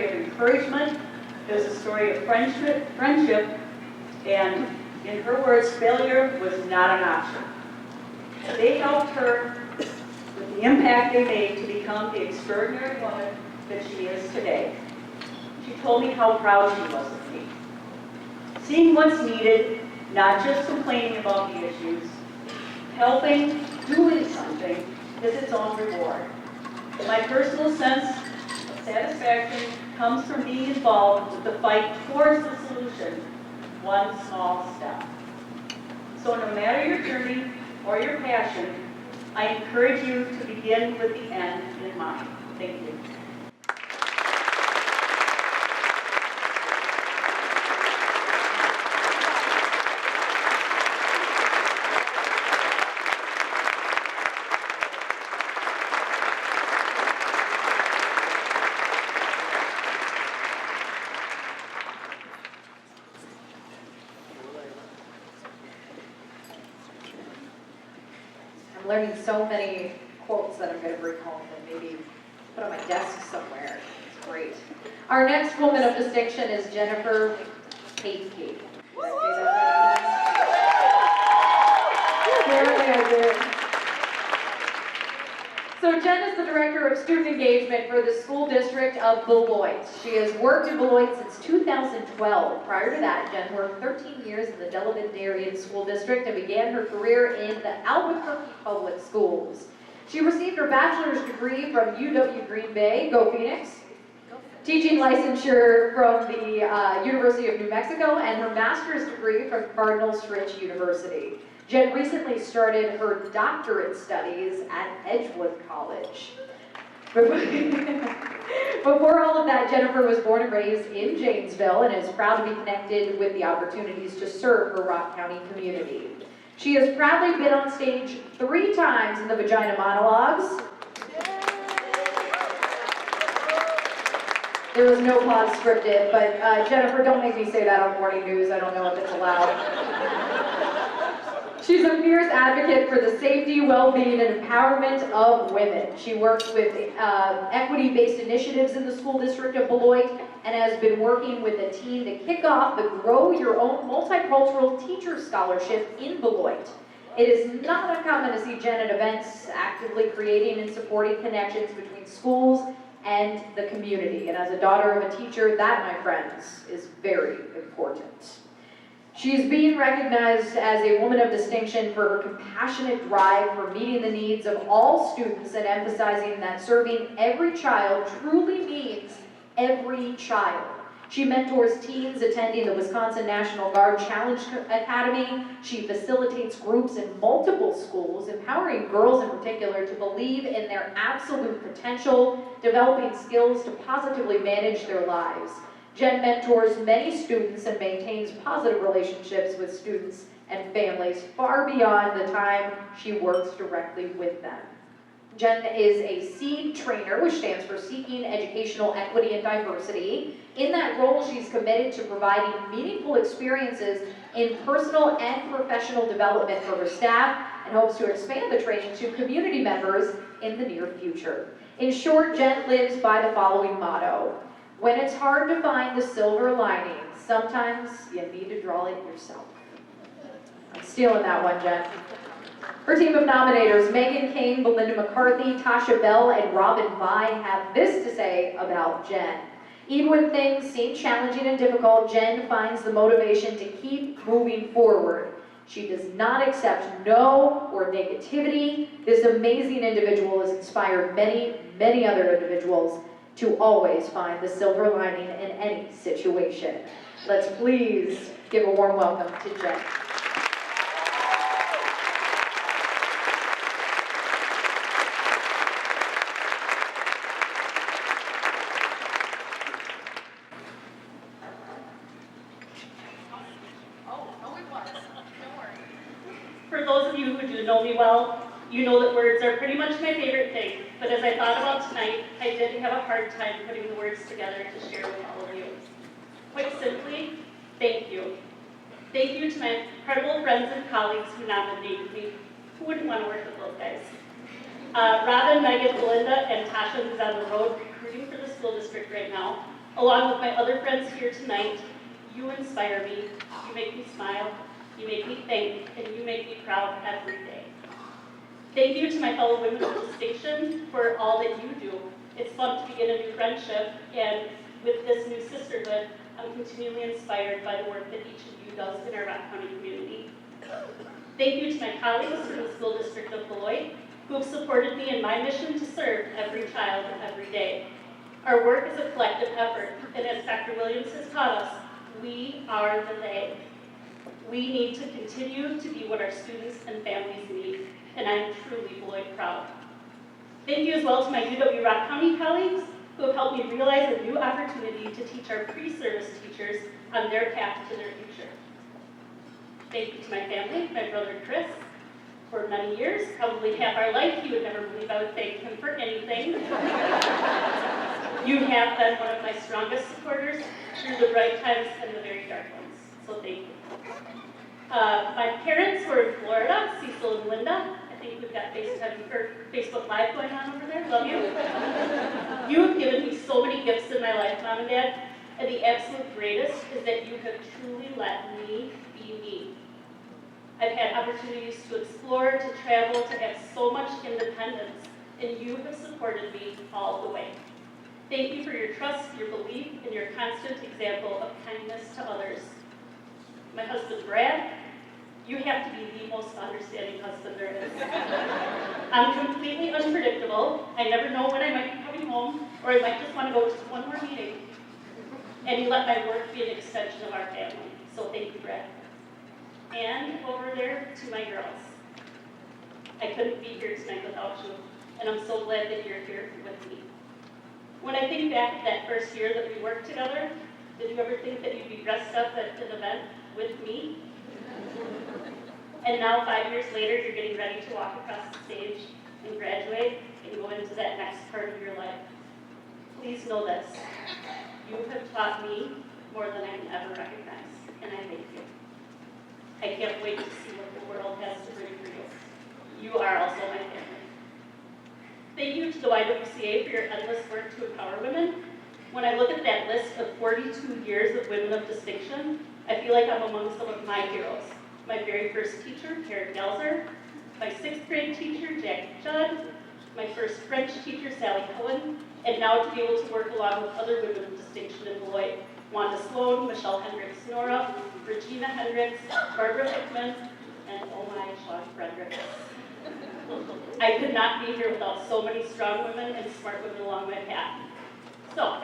of encouragement. It was a story of friendship, and in her words, failure was not an option. They helped her with the impact they made to become the extraordinary woman that she is today. She told me how proud she was of me. Seeing what's needed, not just complaining about the issues, helping, doing something is its own reward. My personal sense of satisfaction comes from being involved with the fight towards the solution, one small step. So no matter your journey or your passion, I encourage you to begin with the end in mind. Thank you. Learning so many quotes that I'm going to bring home and maybe put on my desk somewhere. It's great. Our next woman of distinction is Jennifer Paepke. Did I say that right? Apparently I did. So Jen is the Director of Student Engagement for the School District of Beloit. She has worked in Beloit since 2012. Prior to that, Jen worked 13 years in the Delavan School District and began her career in the Albuquerque Public Schools. She received her bachelor's degree from UW Green Bay, go Phoenix, teaching licensure from the University of New Mexico, and her master's degree from Cardinal Stritch University. Jen recently started her doctorate studies at Edgewood College. Before all of that, Jennifer was born and raised in Janesville and is proud to be connected with the opportunities to serve her Rock County community. She has proudly been on stage 3 times in the Vagina Monologues. There was no applause scripted, but Jennifer, don't make me say that on morning news. I don't know if it's allowed. She's a fierce advocate for the safety, well-being, and empowerment of women. She works with equity-based initiatives in the school district of Beloit and has been working with a team to kick off the Grow Your Own Multicultural Teacher Scholarship in Beloit. It is not uncommon to see Jen at events actively creating and supporting connections between schools and the community. And as a daughter of a teacher, that, my friends, is very important. She's being recognized as a woman of distinction for her compassionate drive for meeting the needs of all students and emphasizing that serving every child truly means every child. She mentors teens attending the Wisconsin National Guard Challenge Academy. She facilitates groups in multiple schools, empowering girls in particular to believe in their absolute potential, developing skills to positively manage their lives. Jen mentors many students and maintains positive relationships with students and families far beyond the time she works directly with them. Jen is a SEED trainer, which stands for Seeking Educational Equity and Diversity. In that role, she's committed to providing meaningful experiences in personal and professional development for her staff and hopes to expand the training to community members in the near future. In short, Jen lives by the following motto: when it's hard to find the silver lining, sometimes you need to draw it yourself. I'm stealing that one, Jen. Her team of nominators, Megan Kane, Belinda McCarthy, Tasha Bell, and Robin Vi, have this to say about Jen. Even when things seem challenging and difficult, Jen finds the motivation to keep moving forward. She does not accept no or negativity. This amazing individual has inspired many, many other individuals to always find the silver lining in any situation. Let's please give a warm welcome to Jen. For those of you who do know me well, you know that words are pretty much my favorite thing, but as I thought about tonight, I did have a hard time putting the words together to share with all of you. Quite simply, thank you. Thank you to my incredible friends and colleagues who nominated me. Who wouldn't want to work with those guys? Robin, Megan, Belinda, and Tasha, who's on the road recruiting for the school district right now, along with my other friends here tonight. You inspire me, you make me smile, you make me think, and you make me proud every day. Thank you to my fellow women of distinction for all that you do. It's fun to begin a new friendship, and with this new sisterhood, I'm continually inspired by the work that each of you does in our Rock County community. Thank you to my colleagues from the School District of Beloit, who have supported me in my mission to serve every child every day. Our work is a collective effort, and as Dr. Williams has taught us, we are the they. We need to continue to be what our students and families need, and I'm truly Beloit proud. Thank you as well to my UW Rock County colleagues who have helped me realize a new opportunity to teach our pre-service teachers on their path to their future. Thank you to my family, my brother Chris. For many years, probably half our life, he would never believe I would thank him for anything. You have been one of my strongest supporters through the bright times and the very dark ones, so thank you. My parents who are in Florida, Cecil and Linda. I think we've got FaceTime or Facebook Live going on over there. Love you. You have given me so many gifts in my life, Mom and Dad, and the absolute greatest is that you have truly let me be me. I've had opportunities to explore, to travel, to have so much independence, and you have supported me all the way. Thank you for your trust, your belief, and your constant example of kindness to others. My husband, Brad, you have to be the most understanding husband there is. I'm completely unpredictable. I never know when I might be coming home, or I might just want to go to one more meeting. And you let my work be an extension of our family. So thank you, Brad. And over there to my girls. I couldn't be here tonight without you, and I'm so glad that you're here with me. When I think back at that first year that we worked together, did you ever think that you'd be dressed up at an event with me? And now 5 years later, you're getting ready to walk across the stage and graduate and go into that next part of your life. Please know this. You have taught me more than I can ever recognize, and I thank you. I can't wait to see what the world has to bring for you. You are also my family. Thank you to the YWCA for your endless work to empower women. When I look at that list of 42 years of women of distinction, I feel like I'm among some of my heroes. My very first teacher, Karen Gelser, my 6th grade teacher, Jackie Judd, my first French teacher, Sally Cohen, and now to be able to work along with other women of distinction in Beloit, Wanda Sloan, Michelle Hendricks-Nora, Regina Hendricks, Barbara Hickman, and oh my, Sean Fredericks. I could not be here without so many strong women and smart women along my path. So,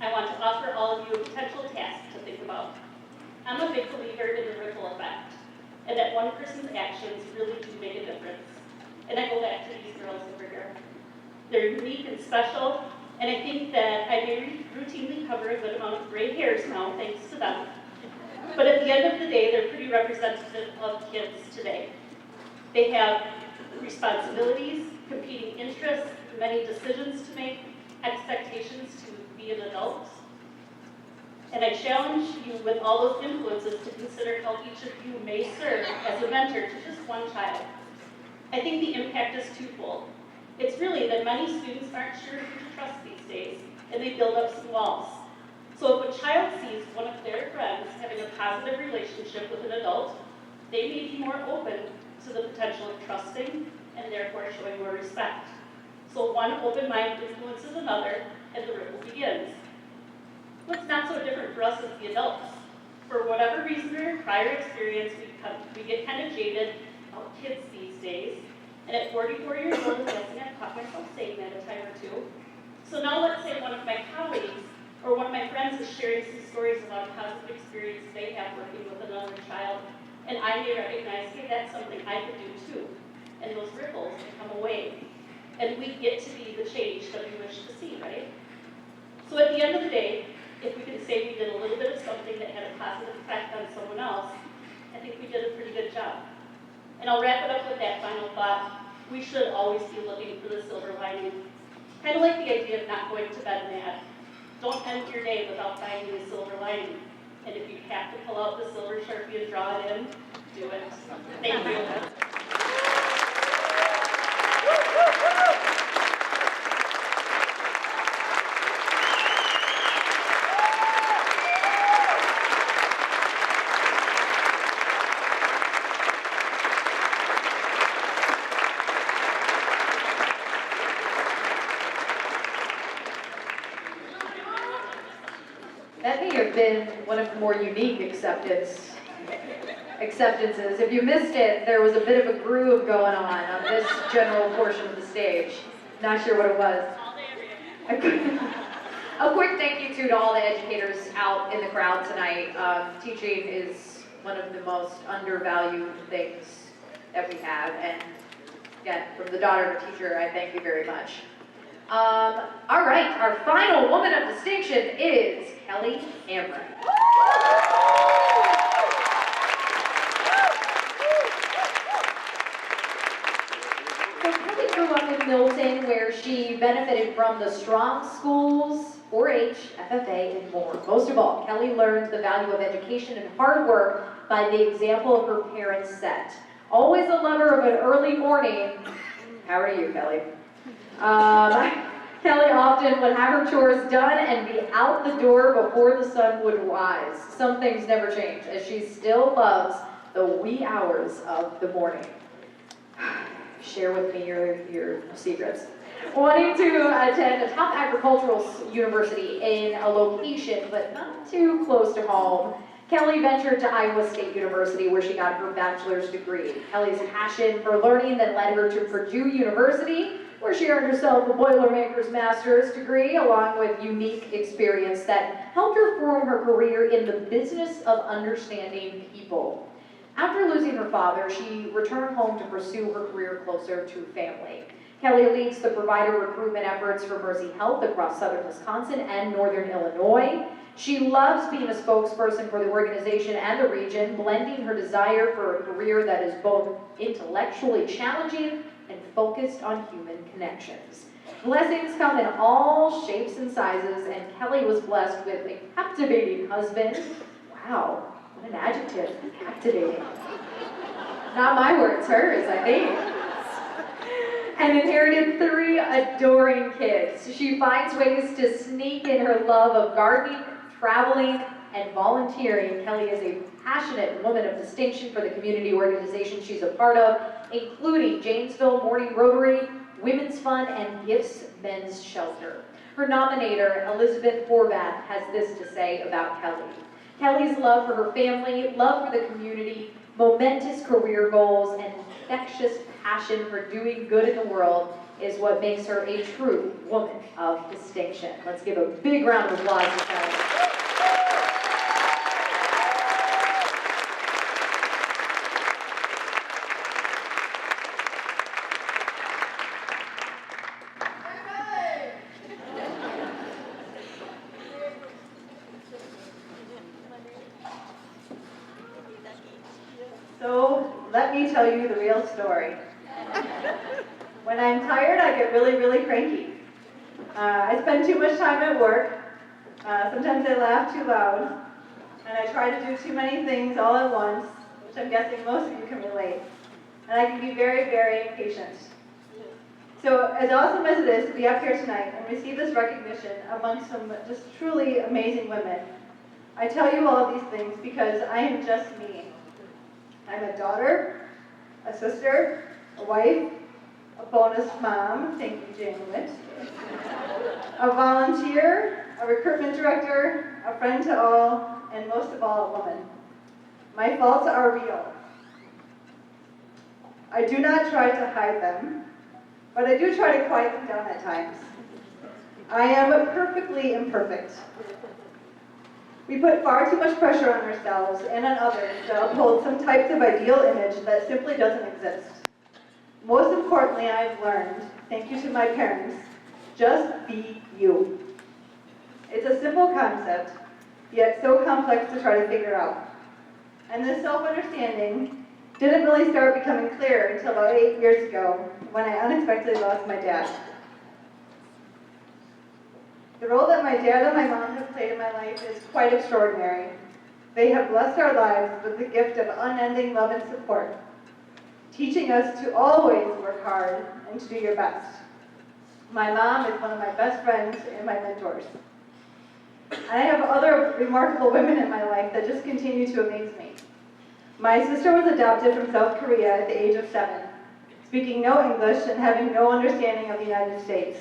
I want to offer all of you a potential task to think about. I'm a big believer in the ripple effect, and that one person's actions really do make a difference. And I go back to these girls over here. They're unique and special, and I think that I may routinely cover a good amount of gray hairs now, thanks to them. But at the end of the day, they're pretty representative of kids today. They have responsibilities, competing interests, many decisions to make, expectations to be an adult. And I challenge you with all those influences to consider how each of you may serve as a mentor to just one child. I think the impact is twofold. It's really that many students aren't sure who to trust these days, and they build up some walls. So if a child sees one of their friends having a positive relationship with an adult, they may be more open to the potential of trusting and therefore showing more respect. So one open mind influences another, and the ripple begins. What's not so different for us as the adults? For whatever reason or prior experience, we get kind of jaded about kids these days. And at 44 years old, I'm guessing I've caught myself saying that a time or two. So now let's say one of my colleagues or one of my friends is sharing some stories about a positive experience they have working with another child. And I may recognize, hey, that's something I could do too. And those ripples become a wave. And we get to be the change that we wish to see, right? So at the end of the day, if we can say we did a little bit of something that had a positive effect on someone else, I think we did a pretty good job. And I'll wrap it up with that final thought. We should always be looking for the silver lining. Kind of like the idea of not going to bed mad. Don't end your day without finding the silver lining. And if you have to pull out the silver Sharpie and draw it in, do it. Thank you. That may have been one of the more unique acceptances. If you missed it, there was a bit of a groove going on this general portion of the stage. Not sure what it was. A quick thank you to all the educators out in the crowd tonight. Teaching is one of the most undervalued things that we have, and again, from the daughter of a teacher, I thank you very much. All right, our final woman of distinction is Kelli Cameron. So Kelli grew up in Milton, where she benefited from the strong schools, 4-H, FFA, and more. Most of all, Kelli learned the value of education and hard work by the example of her parents set. Always a lover of an early morning. How are you, Kelli? Kelli often would have her chores done and be out the door before the sun would rise. Some things never change, as she still loves the wee hours of the morning. Share with me your secrets. Wanting to attend a top agricultural university in a location, but not too close to home, Kelli ventured to Iowa State University, where she got her bachelor's degree. Kelli's passion for learning then led her to Purdue University, where she earned herself a Boilermaker's master's degree, along with unique experience that helped her form her career in the business of understanding people. After losing her father, she returned home to pursue her career closer to family. Kelli leads the provider recruitment efforts for Mercy Health across southern Wisconsin and northern Illinois. She loves being a spokesperson for the organization and the region, blending her desire for a career that is both intellectually challenging and focused on human connections. Blessings come in all shapes and sizes, and Kelli was blessed with a captivating husband. Wow, what an adjective, captivating. Not my words, hers, I think. And inherited 3 adoring kids. She finds ways to sneak in her love of gardening, traveling, and volunteering. Kelli is a passionate woman of distinction for the community organization she's a part of, including Janesville Morning Rotary, Women's Fund and Gifts Men's Shelter. Her nominator, Elizabeth Horvath, has this to say about Kelli. Kelli's love for her family, love for the community, momentous career goals, and infectious passion for doing good in the world is what makes her a true woman of distinction. Let's give a big round of applause to Kelli. So, let me tell you the real story. When I'm tired, I get really, really cranky. I spend too much time at work. Sometimes I laugh too loud. And I try to do too many things all at once, which I'm guessing most of you can relate. And I can be very, very impatient. So, as awesome as it is to be up here tonight and receive this recognition amongst some just truly amazing women, I tell you all of these things because I am just me. I'm a daughter, a sister, a wife, a bonus mom, thank you, Jane Witt, a volunteer, a recruitment director, a friend to all, and most of all, a woman. My faults are real. I do not try to hide them, but I do try to quiet them down at times. I am perfectly imperfect. We put far too much pressure on ourselves and on others to uphold some types of ideal image that simply doesn't exist. Most importantly, I've learned, thank you to my parents, just be you. It's a simple concept, yet so complex to try to figure out. And this self-understanding didn't really start becoming clear until about 8 years ago when I unexpectedly lost my dad. The role that my dad and my mom have played in my life is quite extraordinary. They have blessed our lives with the gift of unending love and support, teaching us to always work hard and to do your best. My mom is one of my best friends and my mentors. I have other remarkable women in my life that just continue to amaze me. My sister was adopted from South Korea at the age of 7, speaking no English and having no understanding of the United States.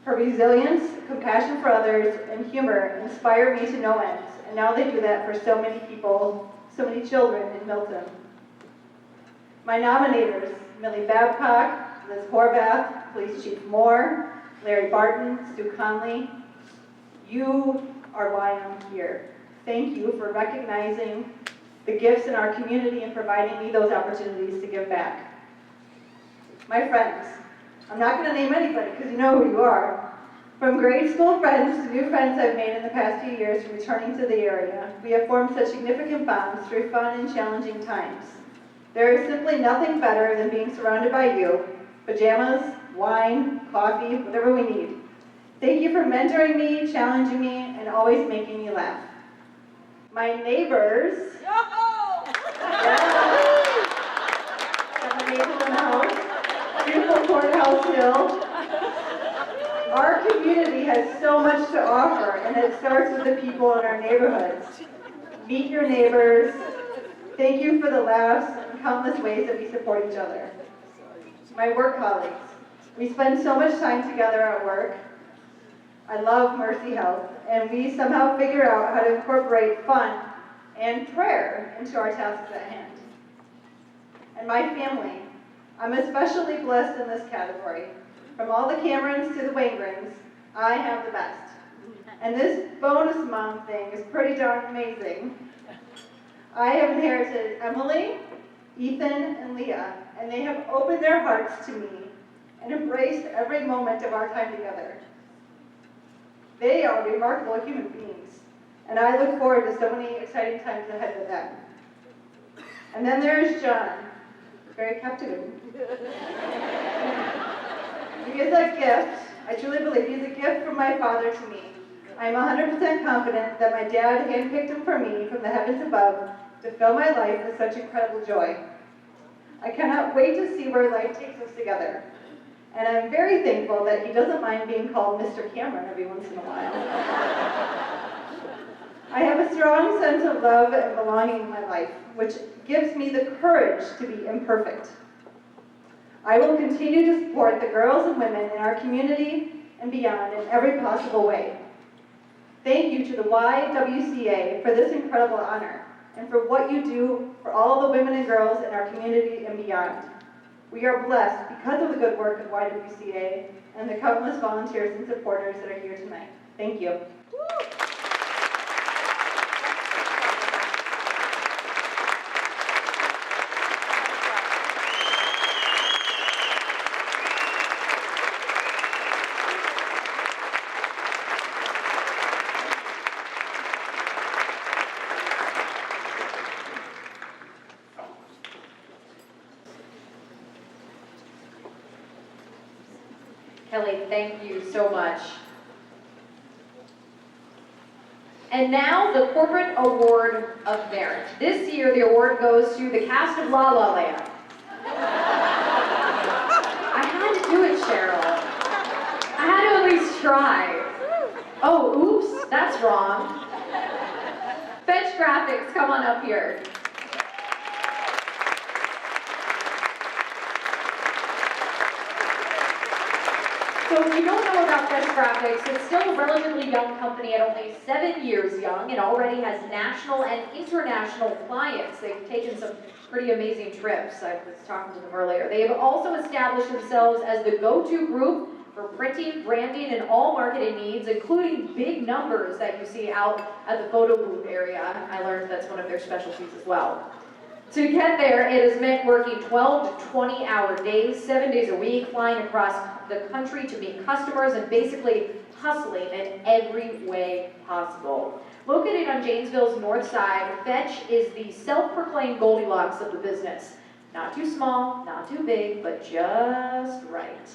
Her resilience, compassion for others, and humor inspire me to no ends, and now they do that for so many people, so many children in Milton. My nominators, Millie Babcock, Liz Horvath, Police Chief Moore, Larry Barton, Stu Conley, you are why I'm here. Thank you for recognizing the gifts in our community and providing me those opportunities to give back. My friends, I'm not going to name anybody because you know who you are. From grade school friends to new friends I've made in the past few years returning to the area, we have formed such significant bonds through fun and challenging times. There is simply nothing better than being surrounded by you, pajamas, wine, coffee, whatever we need. Thank you for mentoring me, challenging me, and always making me laugh. My neighbors, got my neighbors in the house. Beautiful Courthouse Hill. Our community has so much to offer, and it starts with the people in our neighborhoods. Meet your neighbors. Thank you for the laughs and countless ways that we support each other. My work colleagues. We spend so much time together at work. I love Mercy Health, and we somehow figure out how to incorporate fun and prayer into our tasks at hand. And my family. I'm especially blessed in this category. From all the Camerons to the Wangrens, I have the best. And this bonus mom thing is pretty darn amazing. I have inherited Emily, Ethan, and Leah, and they have opened their hearts to me and embraced every moment of our time together. They are remarkable human beings, and I look forward to so many exciting times ahead with them. And then there's John. Very captivating. He is a gift. I truly believe he's a gift from my father to me. I'm 100% confident that my dad handpicked him for me from the heavens above to fill my life with such incredible joy. I cannot wait to see where life takes us together. And I'm very thankful that he doesn't mind being called Mr. Cameron every once in a while. I have a strong sense of love and belonging in my life, which gives me the courage to be imperfect. I will continue to support the girls and women in our community and beyond in every possible way. Thank you to the YWCA for this incredible honor and for what you do for all the women and girls in our community and beyond. We are blessed because of the good work of YWCA and the countless volunteers and supporters that are here tonight. Thank you. Kelli, thank you so much. And now the Corporate Award of Merit. This year the award goes to the cast of La La Land. I had to do it, Cheryl. I had to at least try. Oh, oops, that's wrong. FETCH Graphics, come on up here. So if you don't know about FETCH Graphics, it's still a relatively young company at only 7 years young and already has national and international clients. They've taken some pretty amazing trips. I was talking to them earlier. They have also established themselves as the go-to group for printing, branding, and all marketing needs, including big numbers that you see out at the photo booth area. I learned that's one of their specialties as well. To get there, it has meant working 12 to 20-hour days, 7 days a week, flying across the country to meet customers and basically hustling in every way possible. Located on Janesville's north side, FETCH is the self-proclaimed Goldilocks of the business. Not too small, not too big, but just right.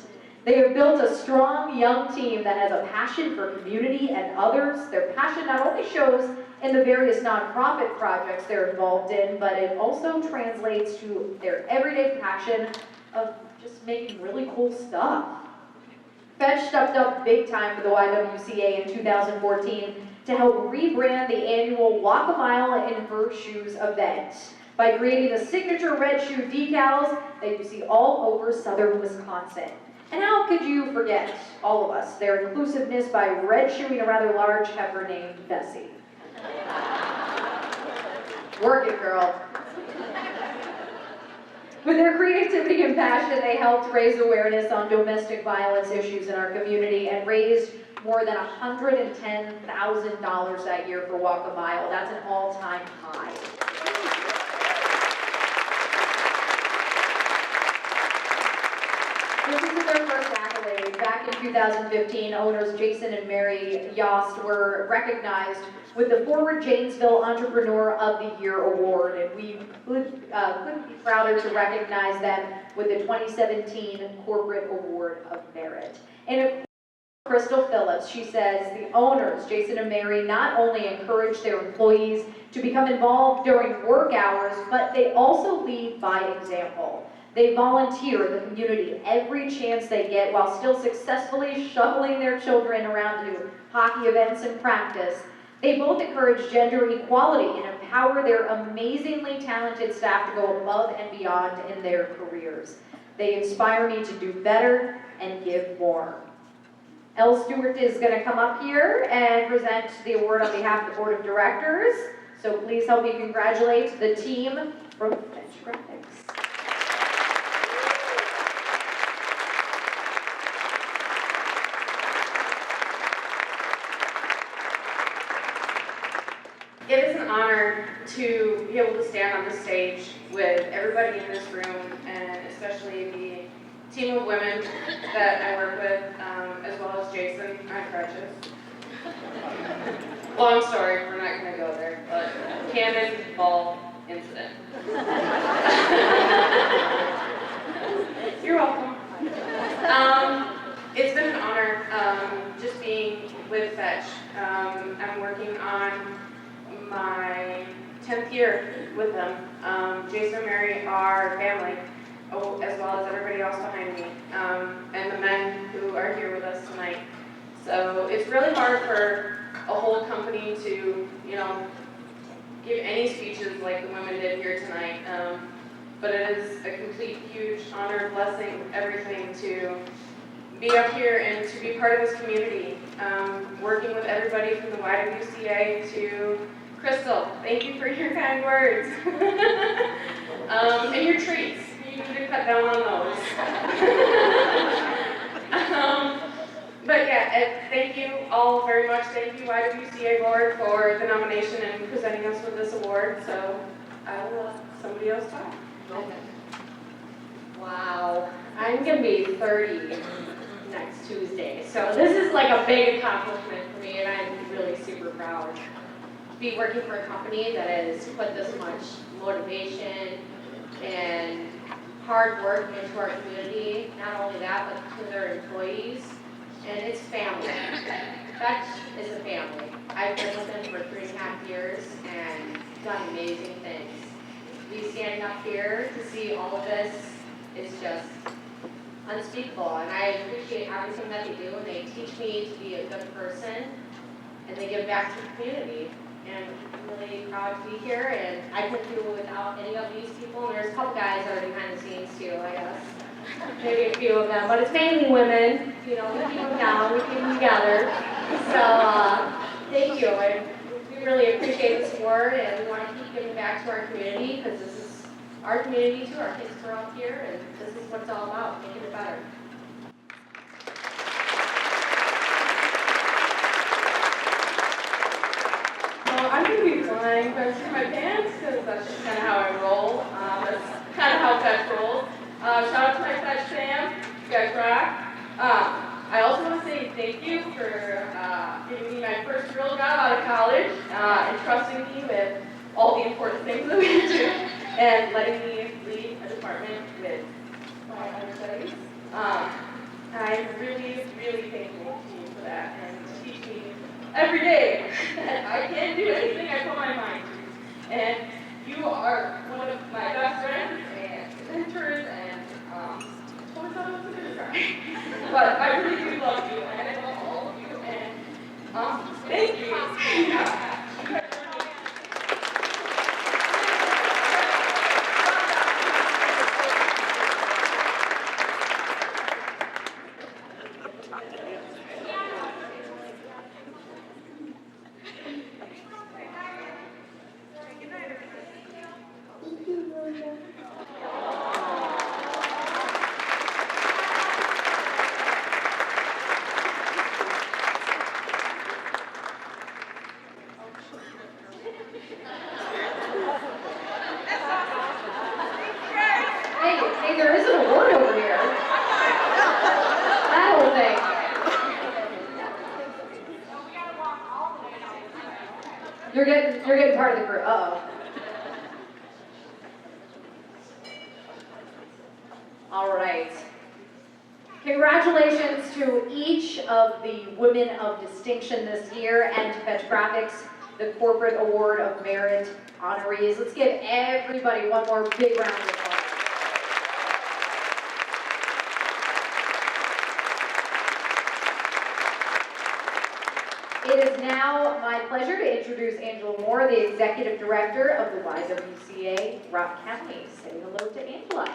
They have built a strong young team that has a passion for community and others. Their passion not only shows in the various nonprofit projects they're involved in, but it also translates to their everyday passion of just making really cool stuff. FETCH stepped up big time for the YWCA in 2014 to help rebrand the annual Walk a Mile in Her Shoes event by creating the signature red shoe decals that you see all over southern Wisconsin. And how could you forget, all of us, their inclusiveness by red shoeing a rather large heifer named Bessie. Work it, girl. With their creativity and passion, they helped raise awareness on domestic violence issues in our community and raised more than $110,000 that year for Walk a Mile. That's an all-time high. This isn't their first accolade. Back in 2015, owners Jason and Mary Yost were recognized with the Forward Janesville Entrepreneur of the Year Award, and we couldn't be prouder to recognize them with the 2017 Corporate Award of Merit. And Crystal Phillips, she says, the owners, Jason and Mary, not only encourage their employees to become involved during work hours, but they also lead by example. They volunteer in the community every chance they get while still successfully shuttling their children around to hockey events and practice. They both encourage gender equality and empower their amazingly talented staff to go above and beyond in their careers. They inspire me to do better and give more. Elle Stewart is going to come up here and present the award on behalf of the Board of Directors. So please help me congratulate the team from FETCH Graphics. It is an honor to be able to stand on this stage with everybody in this room, and especially the team of women that I work with, as well as Jason on crutches. Long story, we're not going to go there, but cannonball incident. You're welcome. It's been an honor just being with FETCH. I'm working on my 10th year with them. Jason and Mary are family, as well as everybody else behind me, and the men who are here with us tonight. So it's really hard for a whole company to, give any speeches like the women did here tonight. but it is a complete, huge honor, blessing, everything to be up here and to be part of this community. Working with everybody from the YWCA to Crystal, thank you for your kind words. And your treats, you need to cut down on those. But yeah, thank you all very much. Thank you YWCA board for the nomination and presenting us with this award. So I will let somebody else talk. Wow, I'm gonna be 30 next Tuesday, so this is like a big accomplishment for me, and I'm really super proud to be working for a company that has put this much motivation and hard work into our community. Not only that, but to their employees, and it's family. Fetch is a family. I've been with them for 3.5 years and done amazing things. Be standing up here to see all of this is just unspeakable, and I appreciate everything that they do, and they teach me to be a good person, and they give back to the community. And I'm really proud to be here, and I couldn't do it without any of these people. And there's a couple guys that are behind the scenes too, I guess. Maybe a few of them, but it's mainly women. You know, we keep them down, we keep them together. So thank you. We really appreciate the support, and we want to keep giving back to our community, because this is our community too. Our kids grow up here, and this is what it's all about, making it better. I'm going to be flying first in my pants, because that's just kind of how I roll. That's kind of how Fetch rolls. Shout out to my Fetch fam. You guys rock. I also want to say thank you for giving me my first real job out of college and trusting me with all the important things that we do and letting me lead a department with my understudies. I'm really, really thankful to you for that and to teach me every day that I can do anything I put my mind to. And you are one of my best friends and mentors, and totally thought I was a good guy. But I really do love you, and I love all of you, and thank you. Hey, there is an award over here. That whole thing. You're getting part of the group. Uh-oh. All right. Congratulations to each of the women of distinction this year, and to FETCH Graphics, the Corporate Award of Merit honorees. Let's give everybody one more big round of applause. It is now my pleasure to introduce Angela Moore, the Executive Director of the YWCA Rock County. Say hello to Angela.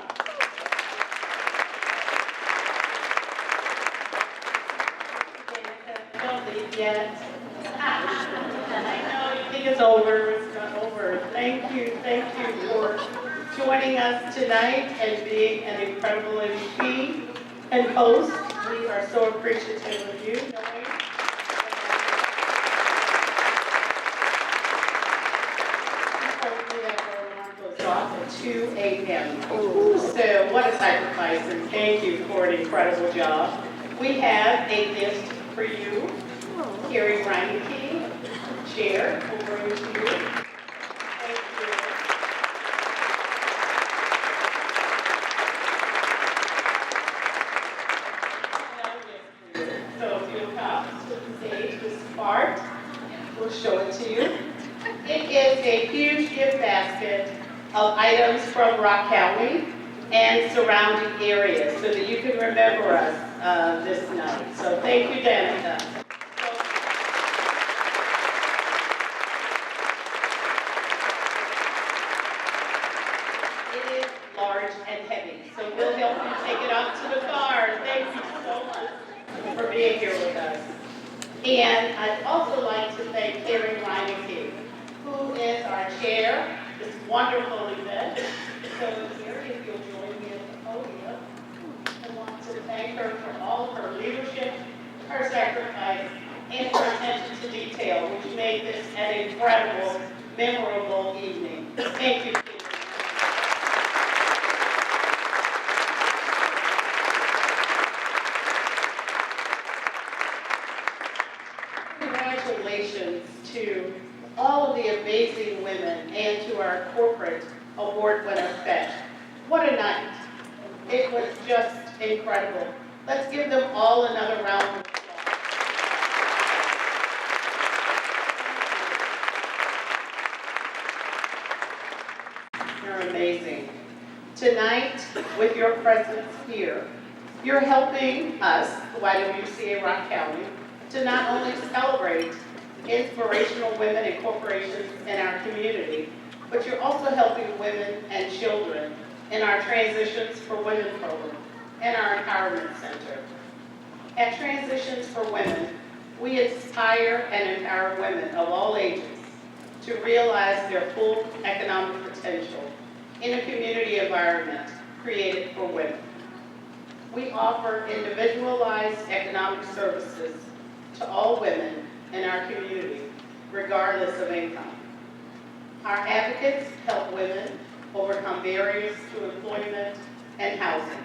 Don't leave yet. And I know you think it's over, it's not over. Thank you for joining us tonight and being an incredible MVP and host. We are so appreciative of you. Off at 2 a.m. So what a sacrifice, and thank you for an incredible job. We have a gift for you. Carey Dannika, Chair, will bring it to you. Thank you. So if you'll come to the stage, this part, we'll show it to you. It is a huge gift basket of items from Rock County and surrounding areas so that you can remember us this night. So thank you, Dannika. It is large and heavy. So we'll help you take it up to the car. Thank you so much for being here with us. And I'd also like to thank Carey who is our chair, this wonderful event. So Carey, if you'll join me at the podium, I want to thank her for all of her leadership, her sacrifice, and her attention to detail, which made this an incredible, memorable evening. Thank you, Carey. Congratulations to all of the amazing women and to our corporate award winner FETCH. What a night. It was just incredible. Let's give them all another round of applause. You're amazing. Tonight, with your presence here, you're helping us, the YWCA Rock County, to not only celebrate inspirational women and corporations in our community, but you're also helping women and children in our Transitions for Women program and our Empowerment Center. At Transitions for Women, we inspire and empower women of all ages to realize their full economic potential in a community environment created for women. We offer individualized economic services to all women in our community, regardless of income. Our advocates help women overcome barriers to employment and housing.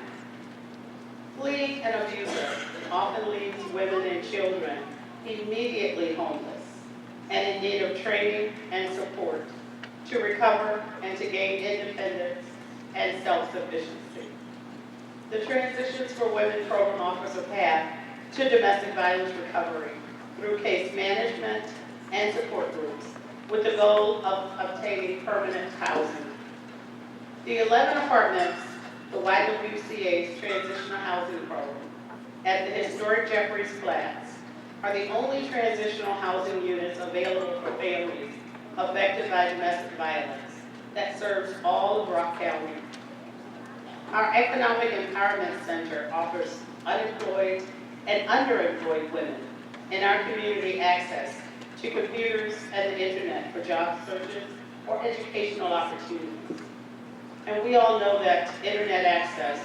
Fleeing an abuser often leaves women and children immediately homeless and in need of training and support to recover and to gain independence and self-sufficiency. The Transitions for Women program offers a path to domestic violence recovery through case management and support groups with the goal of obtaining permanent housing. The 11 apartments, the YWCA's transitional housing program at the historic Jeffries Flats, are the only transitional housing units available for families affected by domestic violence that serves all of Rock County. Our Economic Empowerment Center offers unemployed and underemployed women in our community access to computers and the internet for job searches or educational opportunities. And we all know that internet access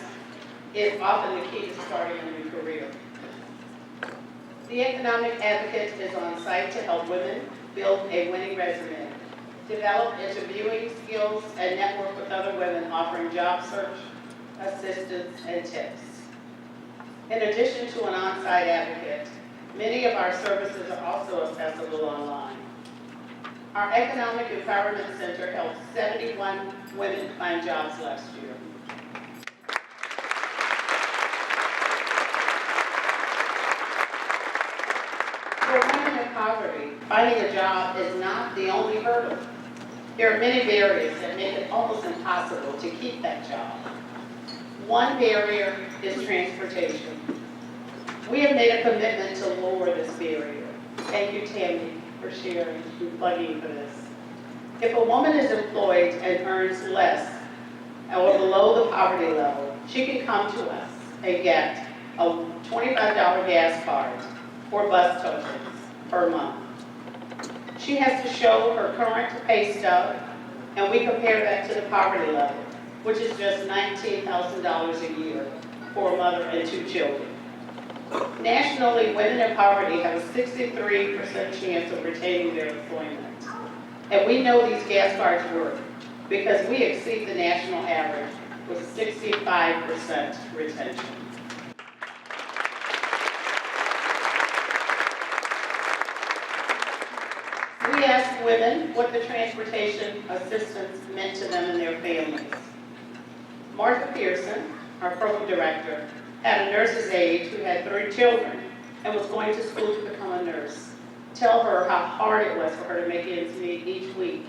is often the key to starting a new career. The Economic Advocate is on site to help women build a winning resume, develop interviewing skills, and network with other women offering job search, assistance, and tips. In addition to an on-site advocate, many of our services are also accessible online. Our Economic Empowerment Center helped 71 women find jobs last year. For women in poverty, finding a job is not the only hurdle. There are many barriers that make it almost impossible to keep that job. One barrier is transportation. We have made a commitment to lower this barrier. Thank you, Tammy, for sharing and plugging for this. If a woman is employed and earns less or below the poverty level, she can come to us and get a $25 gas card or bus tokens per month. She has to show her current pay stub, and we compare that to the poverty level, which is just $19,000 a year for a mother and 2 children. Nationally, women in poverty have a 63% chance of retaining their employment. And we know these gas cards work because we exceed the national average with 65% retention. We asked women what the transportation assistance meant to them and their families. Martha Pearson, our program director, had a nurse's aide who had 3 children and was going to school to become a nurse. Tell her how hard it was for her to make ends meet each week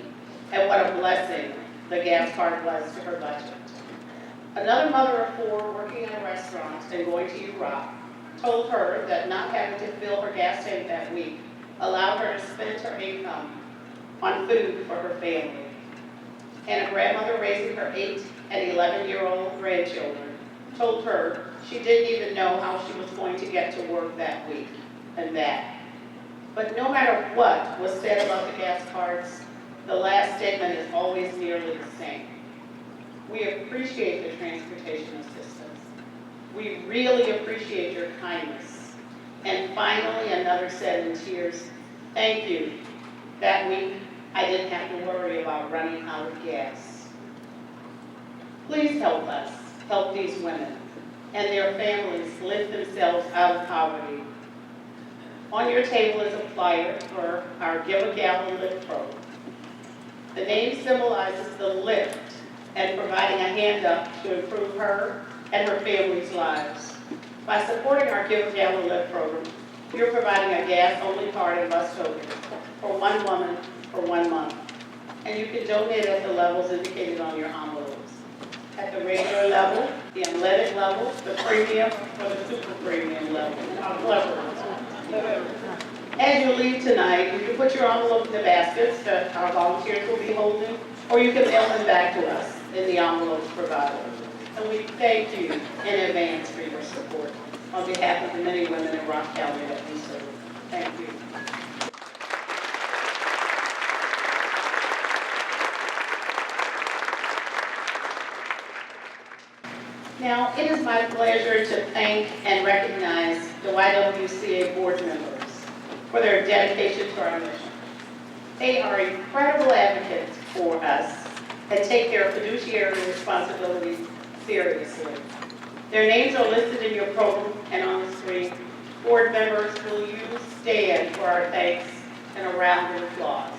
and what a blessing the gas card was to her budget. Another mother of 4 working in a restaurant and going to UROC told her that not having to fill her gas tank that week allowed her to spend her income on food for her family. And a grandmother raising her 8 and 11-year-old grandchildren told her she didn't even know how she was going to get to work that week and back. But no matter what was said about the gas cards, the last statement is always nearly the same. We appreciate the transportation assistance. We really appreciate your kindness. And finally, another said in tears, thank you. That week, I didn't have to worry about running out of gas. Please help us, help these women and their families lift themselves out of poverty. On your table is a flyer for our Give a Gallon Lift program. The name symbolizes the lift and providing a hand up to improve her and her family's lives. By supporting our Give a Gallon Lift program, you're providing a gas-only card and bus token for one woman for 1 month. And you can donate at the levels indicated on your envelopes. At the regular level, the unleaded level, the premium, or the super premium level. As you leave tonight, you can put your envelope in the baskets that our volunteers will be holding, or you can mail them back to us in the envelopes provided. And we thank you in advance for your support on behalf of the many women in Rock County that we serve. Thank you. Now, it is my pleasure to thank and recognize the YWCA board members for their dedication to our mission. They are incredible advocates for us and take their fiduciary responsibilities seriously. Their names are listed in your program and on the screen. Board members, will you stand for our thanks and a round of applause?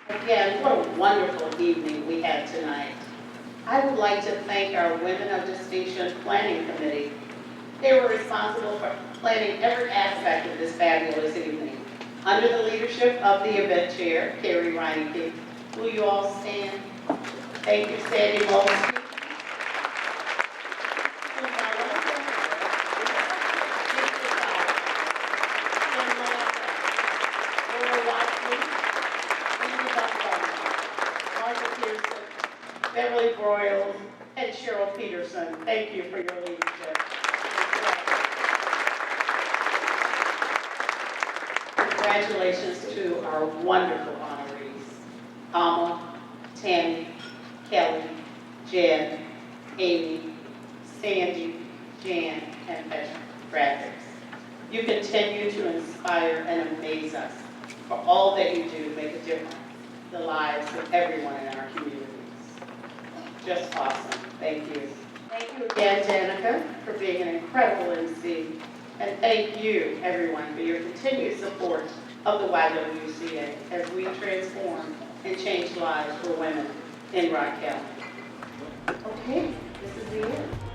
Again, what a wonderful evening we had tonight. I would like to thank our Women of Distinction Planning Committee. They were responsible for planning every aspect of this fabulous evening. Under the leadership of the event chair, Carey, will you all stand? Thank you, Sandi Molski. And Cheryl Peterson, thank you for your leadership. Congratulations to our wonderful honorees, Tammy, Kelli, Jen, Amy, Sandi, Jan, and FETCH Graphics. You continue to inspire and amaze us. For all that you do, make a difference in the lives of everyone in our community. Just awesome. Thank you. Thank you again, Dannika, for being an incredible MC. And thank you, everyone, for your continued support of the YWCA as we transform and change lives for women in Rock County. Okay, this is the end.